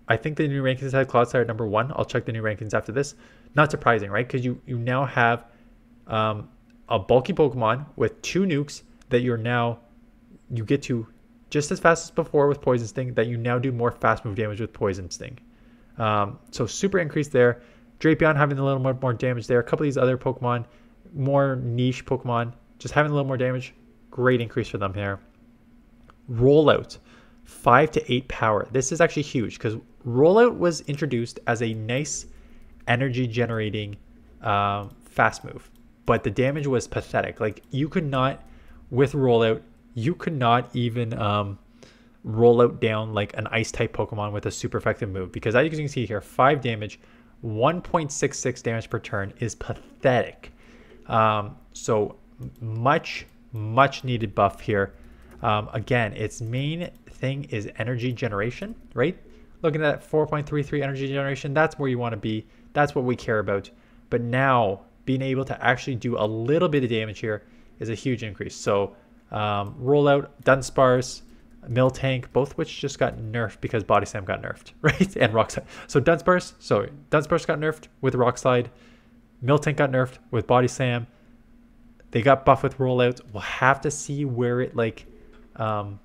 Speaker 1: I think the new rankings had Clodsire number 1. I'll check the new rankings after this. Not surprising, right? Because you now have a bulky Pokemon with 2 nukes that you get to just as fast as before with Poison Sting, that you now do more fast move damage with Poison Sting. So super increase there. Drapion having a little more damage there. A couple of these other Pokemon, more niche Pokemon, just having a little more damage. Great increase for them here. Rollout, 5 to 8 power. This is actually huge because Rollout was introduced as a nice energy generating fast move, but the damage was pathetic. Like you could not, with Rollout, you could not even roll out down like an ice type Pokemon with a super effective move, because as you can see here, 5 damage, 1.66 damage per turn is pathetic. So much needed buff here. Again, its main thing is energy generation, right? Looking at 4.33 energy generation, that's where you want to be. That's what we care about. But now being able to actually do a little bit of damage here is a huge increase. So Rollout, Dunsparce, Miltank, both which just got nerfed because Body Slam got nerfed, right? And Rock Slide. So Dunsparce got nerfed with Rock Slide. Miltank got nerfed with Body Slam. They got buffed with Rollout. We'll have to see where it like kind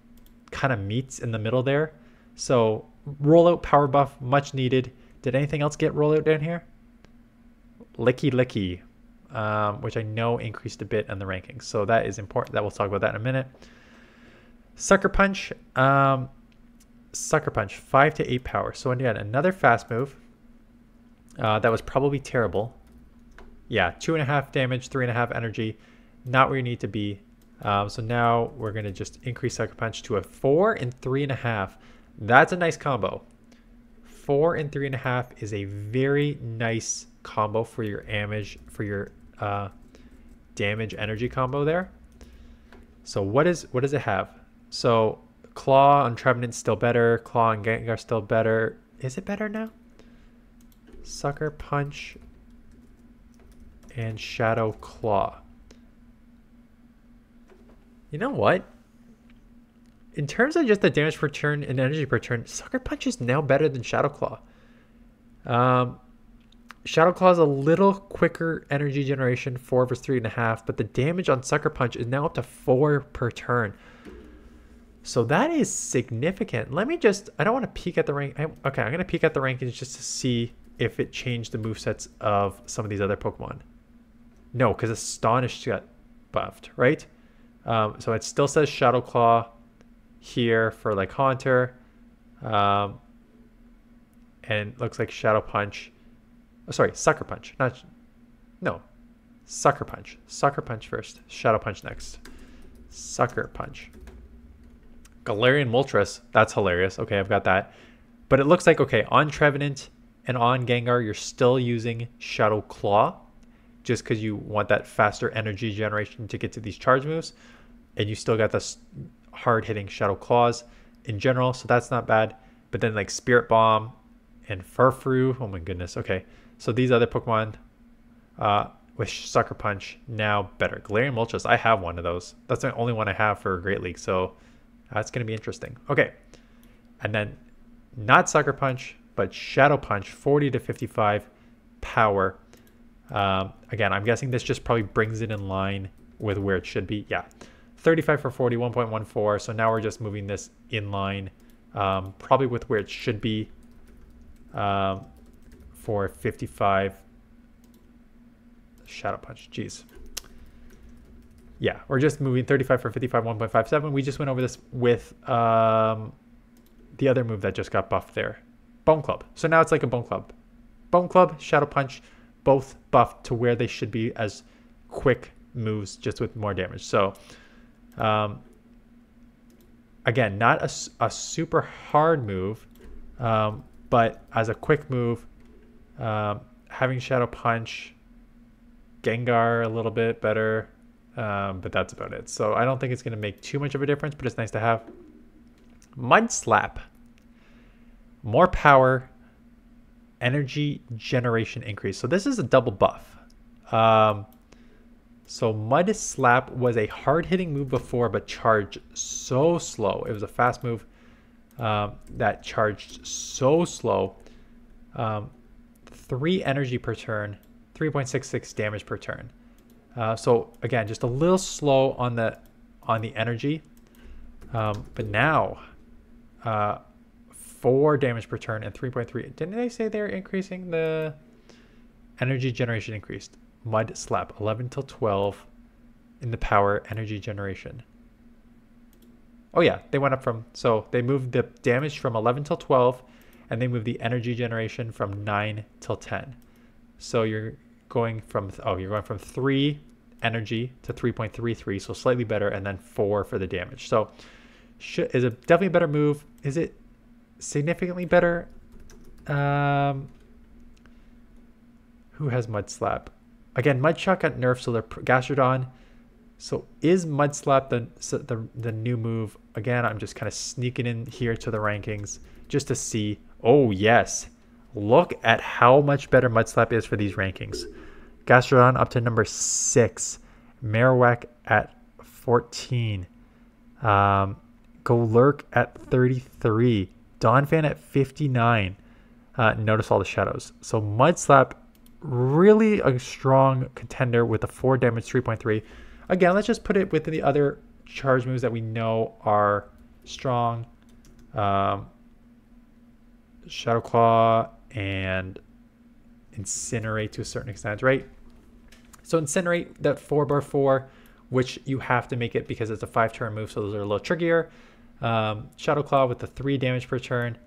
Speaker 1: of meets in the middle there. So Rollout power buff, much needed. Did anything else get Rollout down here? Licky, which I know increased a bit in the rankings. So that is important. That we'll talk about that in a minute. Sucker Punch. Sucker Punch, 5 to 8 power. So again, another fast move. That was probably terrible. Yeah, 2.5 damage, 3.5 energy. Not where you need to be. So now we're going to just increase Sucker Punch to a 4 and 3.5. That's a nice combo. 4 and 3.5 is a very nice combo for your damage energy combo there. So what does it have? So Claw on Trevenant's still better. Claw on Gengar still better. Is it better now? Sucker Punch and Shadow Claw. You know what? In terms of just the damage per turn and energy per turn, Sucker Punch is now better than Shadow Claw. Shadow Claw is a little quicker energy generation, 4 versus 3.5, but the damage on Sucker Punch is now up to 4 per turn. So that is significant. Let me just, I don't want to peek at the rank. Okay, I'm going to peek at the rankings just to see if it changed the movesets of some of these other Pokemon. No, because Astonish got buffed, right? So it still says Shadow Claw here for like Haunter. And it looks like Shadow Punch. Oh, sorry, Sucker Punch. Sucker Punch. Sucker Punch first. Shadow Punch next. Sucker Punch. Galarian Moltres. That's hilarious. Okay, I've got that. But it looks like, okay, on Trevenant and on Gengar, you're still using Shadow Claw just because you want that faster energy generation to get to these charge moves. And you still got this hard-hitting Shadow Claws in general, so that's not bad. But then like Spirit Bomb and Furfrou. Oh my goodness. Okay, so these other Pokemon with Sucker Punch now better. Galarian Moltres, I have one of those. That's the only one I have for Great League, so that's going to be interesting. Okay, and then not Sucker Punch, but Shadow Punch, 40 to 55 power. Again, I'm guessing this just probably brings it in line with where it should be. Yeah, 35 for 40, 1.14. So now we're just moving this in line, probably with where it should be for 55. Shadow Punch, jeez. Yeah, we're just moving 35 for 55, 1.57. We just went over this with the other move that just got buffed there. Bone Club. So now it's like a Bone Club. Bone Club, Shadow Punch, both buffed to where they should be as quick moves, just with more damage. So, again, not a super hard move, but as a quick move, having Shadow Punch, Gengar a little bit better, but that's about it. So I don't think it's going to make too much of a difference, but it's nice to have. Mud Slap. More power, energy generation increase. So this is a double buff. So Mud Slap was a hard-hitting move before, but charged so slow. It was a fast move that charged so slow. 3 energy per turn, 3.66 damage per turn. So again, just a little slow on the energy, but now 4 damage per turn and 3.3. Didn't they say they're increasing the energy generation? Increased. Mud Slap 11 till 12 in the power energy generation. Oh yeah, they went up from, so they moved the damage from 11 till 12, and they moved the energy generation from 9 till 10. So you're going from 3 energy to 3.33, so slightly better, and then 4 for the damage. So is it definitely a better move? Is it significantly better? Who has Mud Slap? Again, Mud Shot got nerfed, so they're Gastrodon. So is Mud Slap the new move? Again, I'm just kind of sneaking in here to the rankings just to see. Oh yes, look at how much better Mud Slap is for these rankings. Gastrodon up to number 6, Marowak at 14, Golurk at 33, Donphan at 59. Notice all the shadows. So Mud Slap, really a strong contender with a 4 damage, 3.3. Again, let's just put it with the other charge moves that we know are strong. Shadow Claw and Incinerate to a certain extent, right? So Incinerate, that 4x4, which you have to make it because it's a 5-turn move, so those are a little trickier. Shadow Claw with the 3 damage per turn,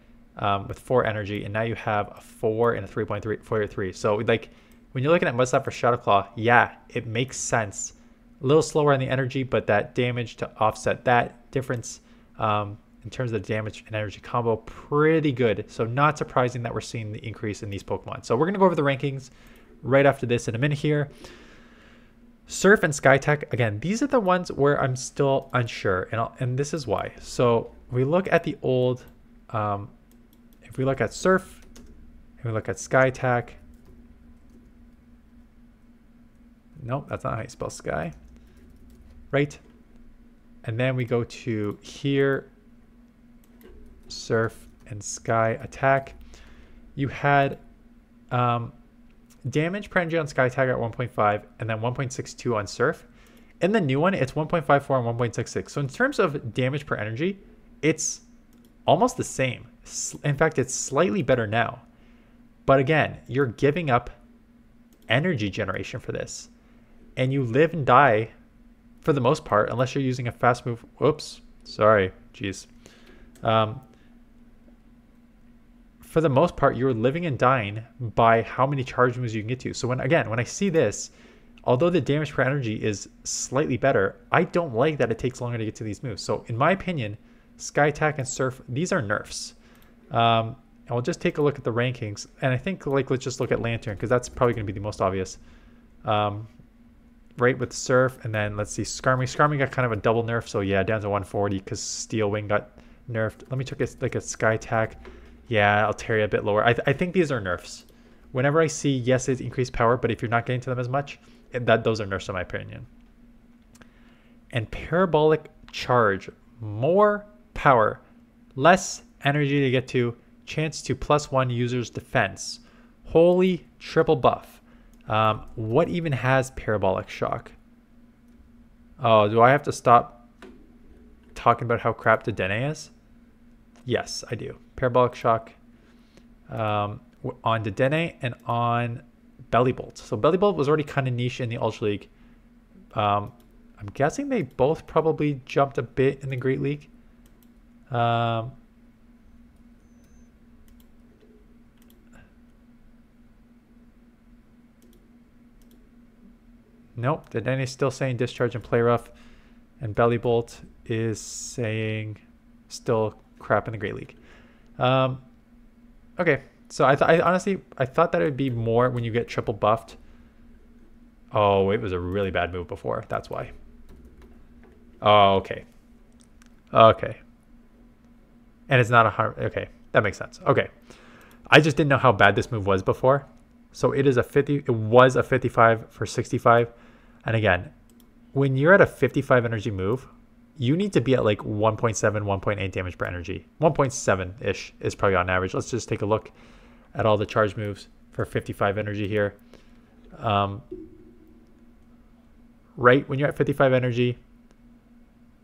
Speaker 1: with 4 energy, and now you have a 4 and a 3.3. So like when you're looking at Mud Slap for Shadow Claw, yeah, it makes sense. A little slower on the energy, but that damage to offset that difference in terms of the damage and energy combo, pretty good. So not surprising that we're seeing the increase in these Pokemon. So we're going to go over the rankings right after this in a minute here. Surf and Skytech, again, these are the ones where I'm still unsure, and this is why. So we look at the old, if we look at Surf, and we look at Skytech, nope, that's not how you spell sky, right? And then we go to here, Surf and Sky Attack. You had damage per energy on Sky Attack at 1.5 and then 1.62 on Surf. In the new one, it's 1.54 and 1.66. So in terms of damage per energy, it's almost the same. In fact, it's slightly better now. But again, you're giving up energy generation for this. And you live and die for the most part, unless you're using a fast move. Whoops, sorry, jeez. For the most part, you're living and dying by how many charge moves you can get to. So when I see this, although the damage per energy is slightly better, I don't like that it takes longer to get to these moves. So in my opinion, Sky Attack and Surf, these are nerfs. And we'll just take a look at the rankings. And I think let's just look at Lantern, because that's probably going to be the most obvious. Right with Surf, and then let's see, Skarmy. Skarmy got kind of a double nerf, so yeah, down to 140 because Steel Wing got nerfed. Let me check like a Sky Attack. Yeah, Altaria a bit lower. I think these are nerfs. Whenever I see, yes, it's increased power, but if you're not getting to them as much, those are nerfs in my opinion. And Parabolic Charge, more power, less energy to get to, chance to +1 user's defense. Holy triple buff. What even has Parabolic Shock? Oh, do I have to stop talking about how crap the Dedenne is? Yes, I do. Parabolic Shock on Dedenne and on Bellibolt. So Bellibolt was already kind of niche in the Ultra League. I'm guessing they both probably jumped a bit in the Great League. Nope, Dedenne is still saying Discharge and Play Rough, and Bellibolt is saying still crap in the Great League. Okay, so I honestly thought that it would be more when you get triple buffed. Oh, it was a really bad move before. That's why. Oh, okay. Okay. And it's not a harm. Okay, that makes sense. Okay, I just didn't know how bad this move was before. So it is a 50. It was a 55 for 65. And again, when you're at a 55 energy move, you need to be at like 1.7, 1.8 damage per energy. 1.7-ish is probably on average. Let's just take a look at all the charge moves for 55 energy here. Right when you're at 55 energy,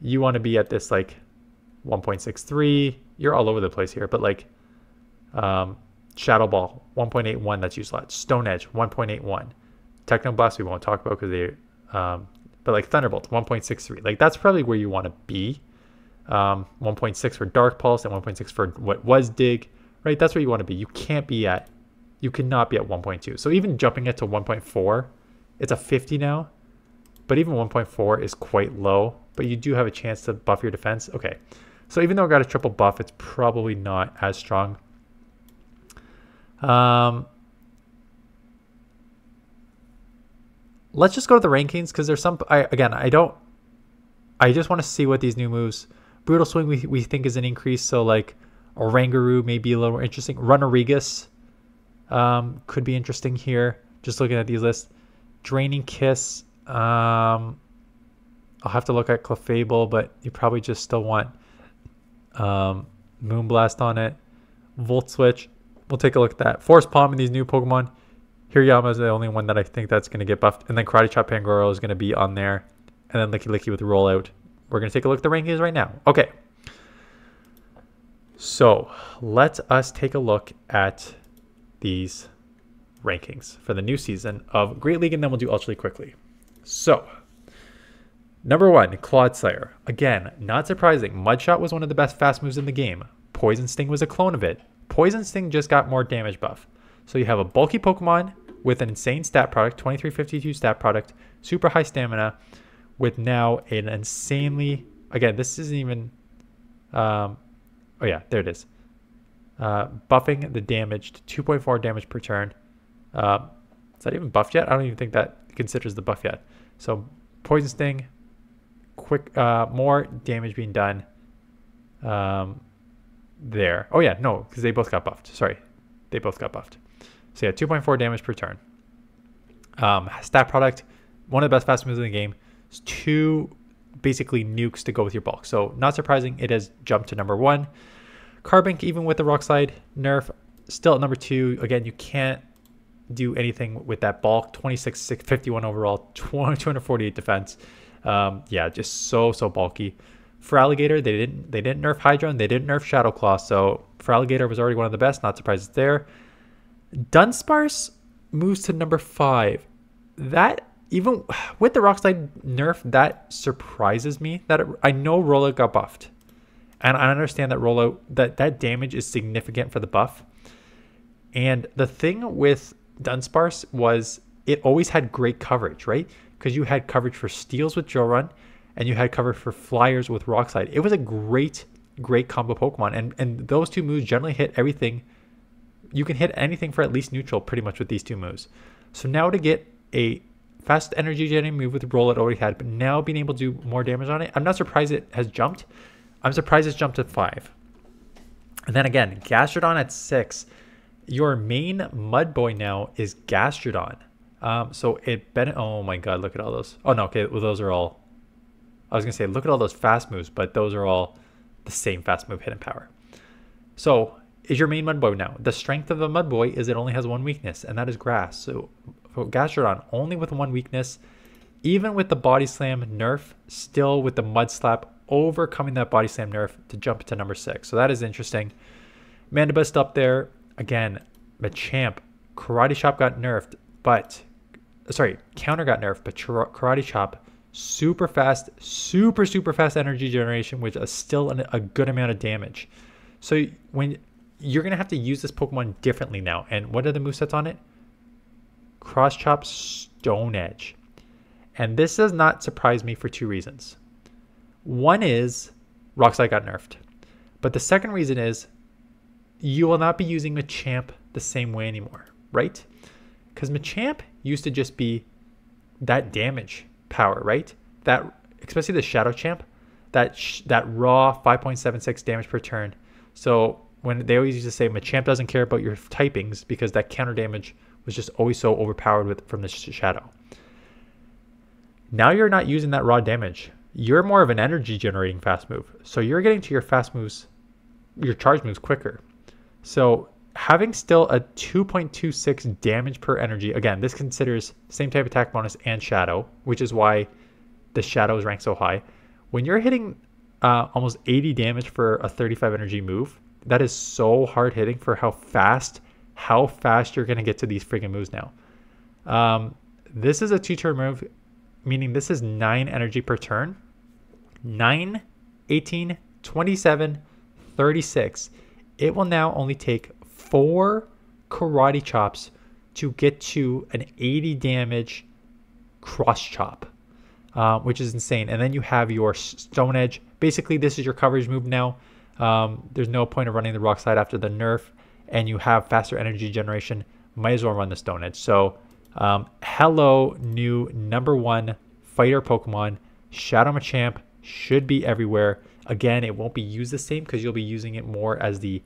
Speaker 1: you want to be at this like 1.63. You're all over the place here, but like Shadow Ball 1.81, that's used a lot. Stone Edge 1.81. Techno Blast we won't talk about because they but like Thunderbolt 1.63. Like that's probably where you want to be. 1.6 for Dark Pulse and 1.6 for what was Dig, right? That's where you want to be. You cannot be at 1.2. So even jumping it to 1.4, it's a 50 now, but even 1.4 is quite low, but you do have a chance to buff your defense. Okay, so even though I got a triple buff, it's probably not as strong. Let's just go to the rankings because there's some, I just want to see what these new moves. Brutal Swing we think is an increase, so like Oranguru may be a little more interesting. Runerigus could be interesting here, just looking at these lists. Draining Kiss, I'll have to look at Clefable, but you probably just still want Moonblast on it. Volt Switch, we'll take a look at that. Force Palm in these new Pokemon. Hirayama is the only one that I think that's going to get buffed. And then Karate Chop Pangoro is going to be on there. And then Licky Licky with Rollout. We're going to take a look at the rankings right now. Okay. So let us take a look at these rankings for the new season of Great League, and then we'll do Ultra League quickly. So, number 1, Claude Slayer. Again, not surprising. Mudshot was one of the best fast moves in the game. Poison Sting was a clone of it. Poison Sting just got more damage buff. So you have a bulky Pokemon with an insane stat product, 2352 stat product, super high stamina, with now an insanely, again, this isn't even, oh yeah, there it is. Buffing the damage to 2.4 damage per turn. Is that even buffed yet? I don't even think that considers the buff yet. So Poison Sting, quick, more damage being done there. Oh yeah, no, because they both got buffed. Sorry, they both got buffed. So yeah, 2.4 damage per turn. Stat product, one of the best fast moves in the game. It's 2 basically nukes to go with your bulk. So not surprising, it has jumped to number 1. Carbink, even with the Rock Slide nerf, still at number 2. Again, you can't do anything with that bulk. 26, 51 overall, 248 defense. Yeah, just so bulky. For Alligator, they didn't nerf Hydra and they didn't nerf Shadow Claw. So for Alligator was already one of the best. Not surprised it's there. Dunsparce moves to number 5. That, even with the Rock Slide nerf, that surprises me. That I know Rollout got buffed, and I understand that Rollout that damage is significant for the buff. And the thing with Dunsparce was it always had great coverage, right? Because you had coverage for steals with Drill Run, and you had coverage for flyers with Rock Slide. It was a great combo Pokemon, and those 2 moves generally hit everything. You can hit anything for at least neutral pretty much with these 2 moves. So now to get a fast energy generating move with the roll it already had, but now being able to do more damage on it, I'm not surprised it has jumped. I'm surprised it's jumped to 5. And then again, Gastrodon at 6. Your main Mud Boy now is Gastrodon. So oh my god, look at all those. Oh no, okay, well those are all, I was gonna say look at all those fast moves, but those are all the same fast move hidden power. So is your main Mud Boy now. The strength of the Mud Boy is it only has 1 weakness, and that is grass. So for Gastrodon, only with 1 weakness, even with the Body Slam nerf, still with the Mud Slap overcoming that Body Slam nerf to jump to number 6. So that is interesting. Mandibus up there. Again, Machamp, Karate Chop got nerfed, but sorry, Counter got nerfed, but Karate Chop, super fast energy generation, which is still a good amount of damage. So when you're gonna have to use this Pokemon differently now, and what are the movesets on it? Cross Chop, Stone Edge, and this does not surprise me for 2 reasons. One is Rock Slide got nerfed, but the second reason is you will not be using Machamp the same way anymore, right? Because Machamp used to just be that damage power, right? That, especially the Shadow Champ, that raw 5.76 damage per turn. So when they always used to say Machamp doesn't care about your typings because that counter damage was just always so overpowered from the Shadow. Now you're not using that raw damage. You're more of an energy generating fast move. So you're getting to your fast moves, your charge moves quicker. So having still a 2.26 damage per energy. Again, this considers same type attack bonus and shadow, which is why the shadow is ranked so high. When you're hitting almost 80 damage for a 35 energy move, that is so hard hitting for how fast you're going to get to these freaking moves now. This is a 2-turn move, meaning this is 9 energy per turn. 9, 18, 27, 36. It will now only take 4 karate chops to get to an 80 damage cross chop, which is insane. And then you have your Stone Edge. Basically, this is your coverage move now. There's no point of running the rock slide after the nerf, and you have faster energy generation. Might as well run the Stone Edge. So hello, new #1 fighter Pokemon. Shadow Machamp should be everywhere. Again, it won't be used the same because you'll be using it more as the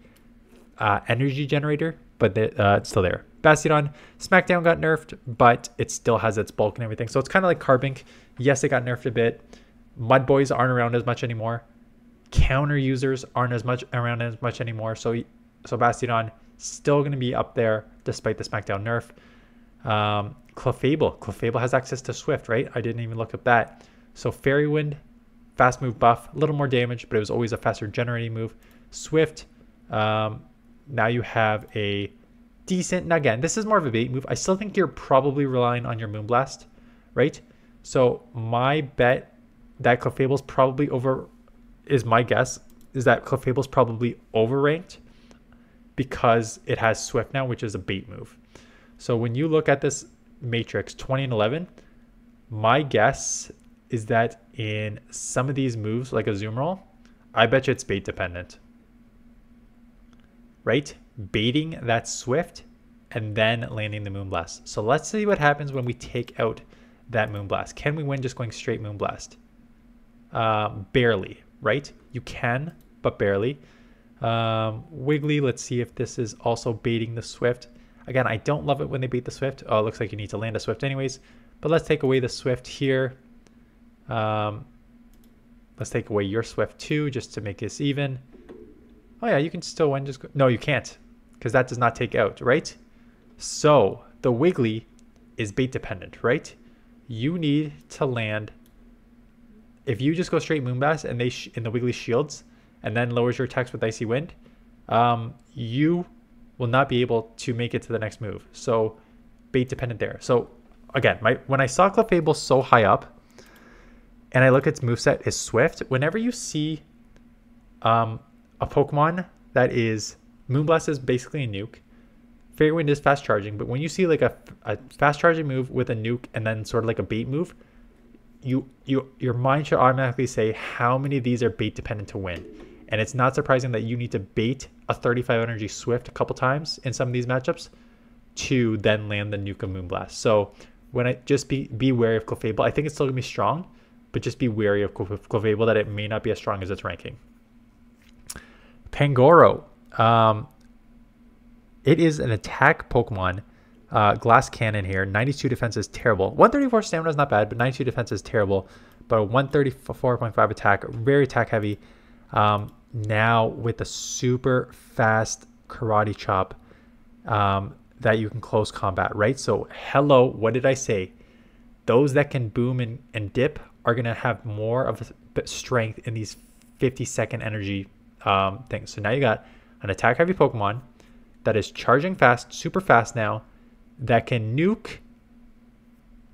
Speaker 1: energy generator, but it's still there. Bastiodon, Smackdown got nerfed, but it still has its bulk and everything. So it's kind of like Carbink. Yes, it got nerfed a bit. Mud Boys aren't around as much anymore. Counter users aren't around as much anymore. So Bastiodon still going to be up there despite the Smackdown nerf. Clefable has access to Swift, right? I didn't even look up that. So Fairy Wind, fast move buff, a little more damage, but it was always a faster generating move. Swift, now you have a decent, now again, this is more of a bait move. I still think you're probably relying on your Moonblast, right? So my bet that Clefable's probably my guess is that Clefable's probably overranked because it has Swift now, which is a bait move. So when you look at this matrix 20 and 11, my guess is that in some of these moves, like a Zoom Roll, I bet you it's bait dependent, right? Baiting that Swift and then landing the Moonblast. So let's see what happens when we take out that Moonblast. Can we win just going straight Moonblast? Barely, right? You can, but barely. Wiggly, let's see if this is also baiting the Swift. Again, I don't love it when they bait the Swift. Oh, it looks like you need to land a Swift anyways. But let's take away the Swift here. Let's take away your Swift too, just to make this even. Oh yeah, you can still win. No, you can't, because that does not take out, right? So the Wiggly is bait dependent, right? You need to land. If you just go straight Moonblast and the Wiggly shields and then lowers your attacks with Icy Wind, you will not be able to make it to the next move. So bait dependent there. So again, when I saw Clefable so high up and I look at its moveset is Swift, whenever you see a Pokemon that is, Moonblast is basically a nuke, Fairy Wind is fast charging, but when you see like a fast charging move with a nuke and then sort of like a bait move, your mind should automatically say how many of these are bait dependent to win. And it's not surprising that you need to bait a 35 energy Swift a couple times in some of these matchups to then land the nuke of Moonblast. So just be wary of Clefable. I think it's still gonna be strong, but just be wary of Clefable that it may not be as strong as its ranking. Pangoro. It is an attack Pokemon. Glass Cannon here. 92 defense is terrible. 134 stamina is not bad, but 92 defense is terrible. But 134.5 attack, very attack heavy. Now with the super fast karate chop that you can close combat, right? So hello, what did I say? Those that can boom and dip are going to have more of a strength in these 50-second energy things. So now you got an attack heavy Pokemon that is charging fast, super fast now, that can nuke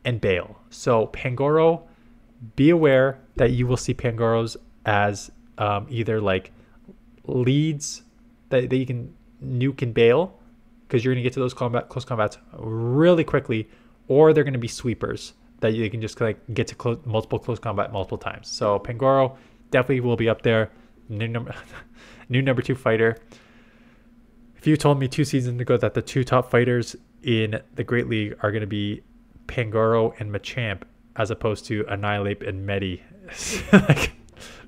Speaker 1: and bail. So Pangoro, be aware that you will see Pangoros as either like leads that you can nuke and bail, because you're going to get to those close combats really quickly, or they're going to be sweepers that you can just like get to multiple close combat multiple times. So Pangoro definitely will be up there. New number 2 fighter. If you told me 2 seasons ago that the 2 top fighters in the Great League are going to be Pangoro and Machamp as opposed to Annihilate and Medi, like,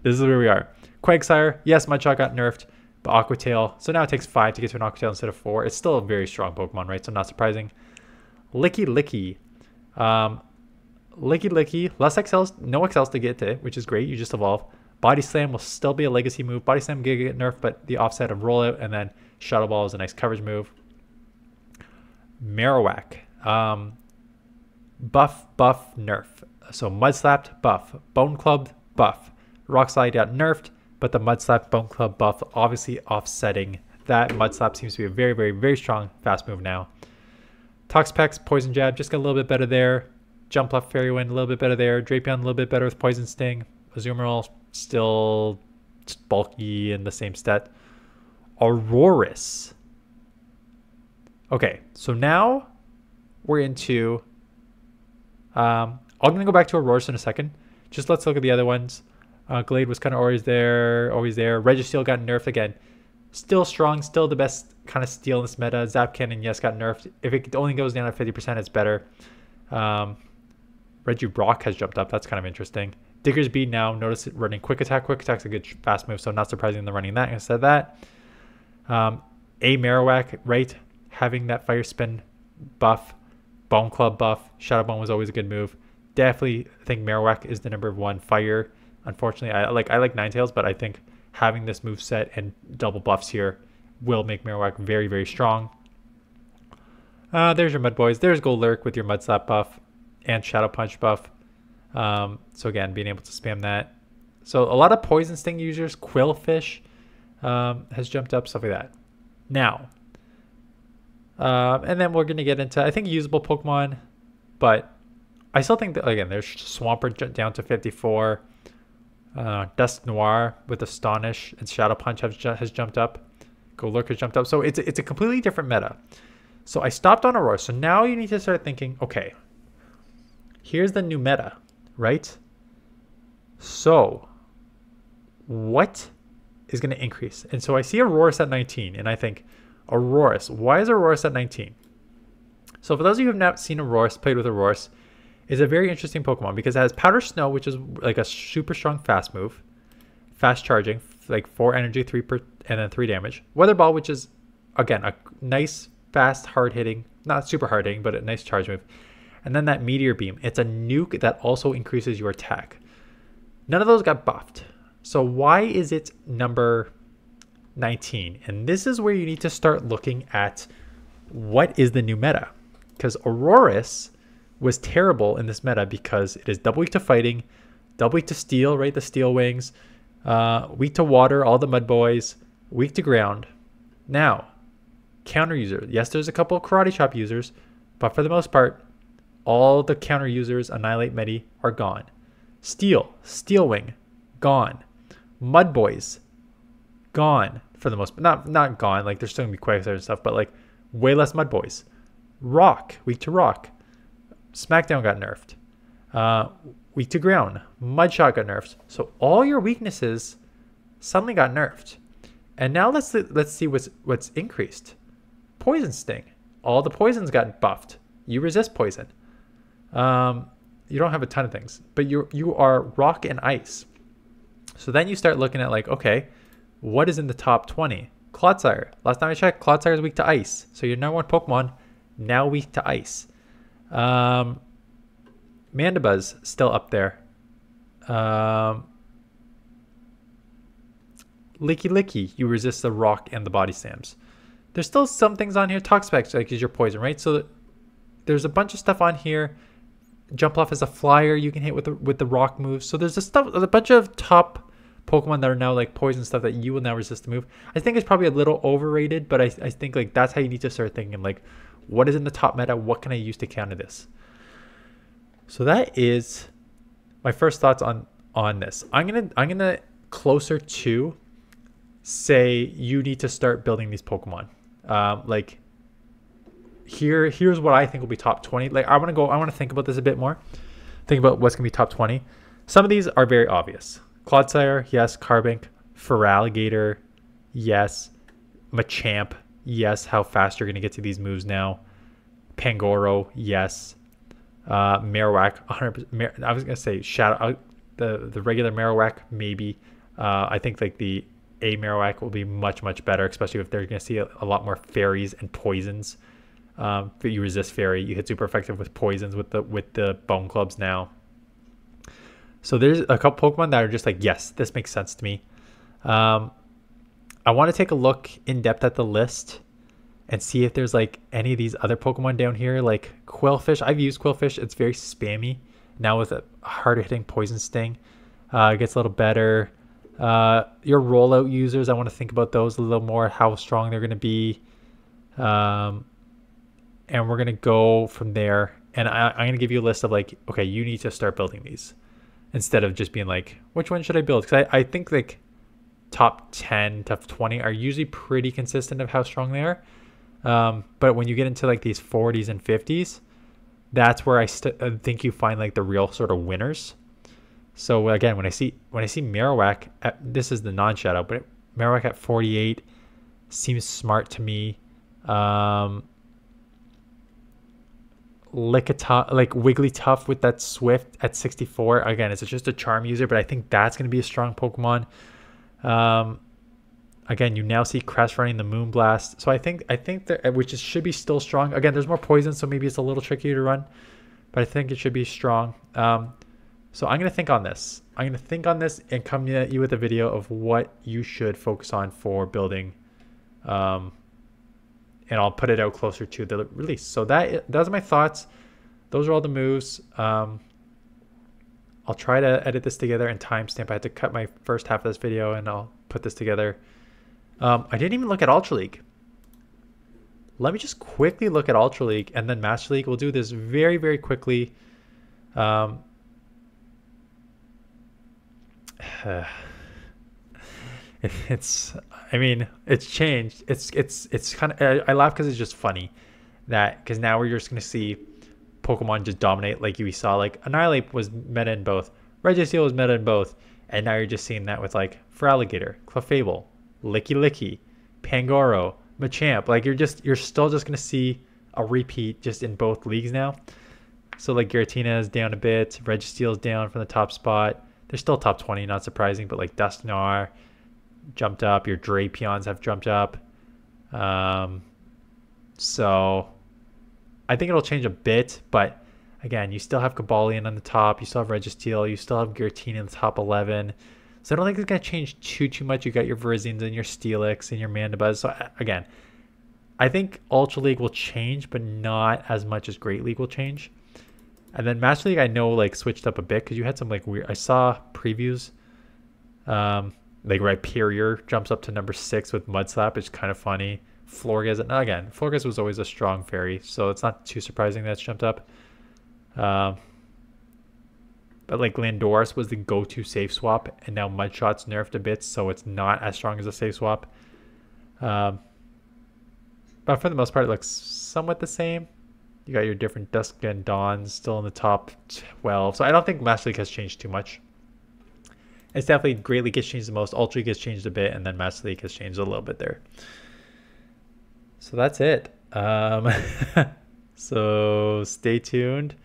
Speaker 1: this is where we are. Quagsire, yes, Mudshot got nerfed, but Aqua Tail, so now it takes 5 to get to an Aqua Tail instead of 4. It's still a very strong Pokemon, right? So not surprising. Licky Licky. Licky Licky, less XLs, no XLs to get to it, which is great. You just evolve. Body Slam will still be a legacy move. Body Slam gonna get nerfed, but the offset of Rollout, and then Shadow Ball is a nice coverage move. Marowak. Buff, buff, nerf. So Mud Slapped, buff. Bone Clubbed, buff. Rock Slide got nerfed, but the Mud Slap, Bone Club buff obviously offsetting that. Mud Slap seems to be a very, very, very strong fast move now. Toxapex, Poison Jab, just got a little bit better there. Jumpluff, Fairy Wind, a little bit better there. Drapion, a little bit better with Poison Sting. Azumarill, still bulky in the same stat. Aurorus. Okay, so now we're into... I'm going to go back to Aurorus in a second. Just let's look at the other ones. Glade was kind of always there. Registeel got nerfed again. Still strong, still the best kind of steel in this meta. Zap Cannon, yes, got nerfed. If it only goes down to 50%, it's better. Regibrock has jumped up. That's kind of interesting. Digger's Bead now. Notice it running Quick Attack. Quick Attack's a good fast move, so not surprising they're running that. Instead of that, a Marowak, right? Having that Fire Spin buff, Bone Club buff. Shadow Bone was always a good move. Definitely think Marowak is the #1 fire. Unfortunately, I like Ninetales, but I think having this move set and double buffs here will make Marowak very, very strong. There's your Mud Boys. There's Golurk with your Mud Slap buff and Shadow Punch buff. So again, being able to spam that. So a lot of Poison Sting users, Quillfish has jumped up, stuff like that. Now, and then we're going to get into, I think, usable Pokemon, but I still think that, again, there's Swampert down to 54. Dust Noir with Astonish and Shadow Punch has jumped up. Golurk has jumped up. So it's a completely different meta. So I stopped on Aurora. So now you need to start thinking, okay, here's the new meta, right? So what is going to increase? And so I see Aurorus at 19, and I think, Aurorus, why is Aurorus at 19? So for those of you who have not seen Aurorus, played with Aurorus, is a very interesting Pokemon because it has Powder Snow, which is like a super strong fast move, fast charging, like 4 energy, 3 and then 3 damage. Weather Ball, which is again a nice, fast, hard hitting, not super hard hitting, but a nice charge move. And then that Meteor Beam, it's a nuke that also increases your attack. None of those got buffed. So why is it number 19? And this is where you need to start looking at what is the new meta, because Aurorus was terrible in this meta because it is double weak to fighting, double weak to steel, right? The steel wings, weak to water, all the mud boys, weak to ground. Now, counter user. Yes, there's a couple of Karate Chop users, but for the most part, all the counter users, Annihilate, Medi, are gone. Steel, Steel Wing, gone. Mud boys, gone for the most, not gone. Like there's still gonna be Quagsire and stuff, but like way less mud boys. Rock, weak to rock. Smackdown got nerfed. Weak to ground. Mudshot got nerfed. So all your weaknesses suddenly got nerfed. And now let's see what's increased. Poison Sting. All the poisons got buffed. You resist poison. You don't have a ton of things, but you are rock and ice. So then you start looking at like, okay, what is in the top 20? Clodsire. Last time I checked, Clodsire is weak to ice. So your #1 Pokemon now weak to ice. Mandibuzz still up there. Licky, you resist the rock and the body slams. There's still some things on here. Toxapex, like, is your poison, right? So there's a bunch of stuff on here. Jumpluff is a flyer you can hit with the rock moves. So there's a bunch of top Pokemon that are now like poison stuff that you will now resist the move. I think it's probably a little overrated, but I think like that's how you need to start thinking, like, what is in the top meta? What can I use to counter this? So that is my first thoughts on this. I'm gonna closer to say you need to start building these Pokemon. Like here's what I think will be top 20. Like I want to think about this a bit more. Think about what's gonna be top 20. Some of these are very obvious. Clodsire, yes. Carbink, Feraligatr, yes. Machamp, yes. How fast you're gonna get to these moves now. Pangoro, yes. Marowak, 100%. I was gonna say Shadow, the regular Marowak, maybe. I think like the A Marowak will be much better, especially if they're gonna see a lot more fairies and poisons. But you resist fairy, you hit super effective with poisons with the bone clubs now. So there's a couple Pokemon that are just like, yes, this makes sense to me. I want to take a look in depth at the list and see if there's like any of these other Pokemon down here, like Quillfish. I've used Quillfish. It's very spammy. Now with a harder hitting Poison Sting, it gets a little better. Your rollout users, I want to think about those a little more, how strong they're going to be. And we're going to go from there. And I'm going to give you a list of like, okay, you need to start building these instead of just being like, which one should I build? Because I think like top 10, top 20 are usually pretty consistent of how strong they are. But when you get into like these 40s and 50s, that's where I think you find like the real sort of winners. So again, when I see Marowak this is the non-shadow, but Marowak at 48 seems smart to me. Wigglytuff with that Swift at 64. Again, it's just a charm user, but I think that's going to be a strong Pokemon. Again, you now see Crest running the Moonblast. So I think that, which should be still strong. Again, there's more poison, so maybe it's a little trickier to run, but I think it should be strong. So I'm going to think on this. I'm going to think on this and come to you with a video of what you should focus on for building. And I'll put it out closer to the release. So those are my thoughts. Those are all the moves. I'll try to edit this together and timestamp. I had to cut my first half of this video and I'll put this together. I didn't even look at Ultra League. Let me just quickly look at Ultra League and then Master League. We'll do this very, very quickly. It's changed. It's kind of, I laugh because it's just funny because now we're just going to see Pokemon just dominate. Like we saw, like Annihilate was meta in both, Registeel was meta in both, and now you're just seeing that with like Feraligatr, Clefable, Licky, Pangoro, Machamp. Like you're still just going to see a repeat just in both leagues now. So like Giratina is down a bit, Registeel is down from the top spot. They're still top 20, not surprising, but like Dusknoir jumped up. Your Drapions have jumped up. So I think it'll change a bit, but again, you still have Cobalion on the top. You still have Registeel. You still have Giratina in the top 11. So I don't think it's going to change too much. You got your Virizions and your Steelix and your Mandibuzz. So again, I think Ultra League will change, but not as much as Great League will change. And then Master League, I know, like, switched up a bit because you had some, like, weird... I saw previews, like, Rhyperior jumps up to number 6 with Mudslap. It's kind of funny. Florges... Again, Florges was always a strong fairy, so it's not too surprising that it's jumped up. But, like, Glandorus was the go-to safe swap, and now Mudshot's nerfed a bit, so it's not as strong as a safe swap. But for the most part, it looks somewhat the same. You got your different Dusk and Dawns still in the top 12. So I don't think Master League has changed too much. It's definitely Great League has changed the most. Ultra League has changed a bit. And then Master League has changed a little bit there. So that's it. So stay tuned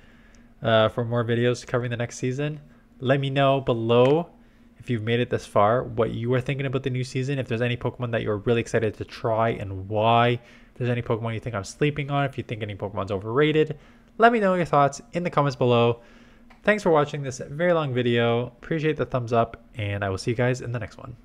Speaker 1: for more videos covering the next season. Let me know below if you've made it this far, what you are thinking about the new season. If there's any Pokemon that you're really excited to try and why. If there's any Pokemon you think I'm sleeping on, if you think any Pokemon's overrated, let me know your thoughts in the comments below. Thanks for watching this very long video. Appreciate the thumbs up, and I will see you guys in the next one.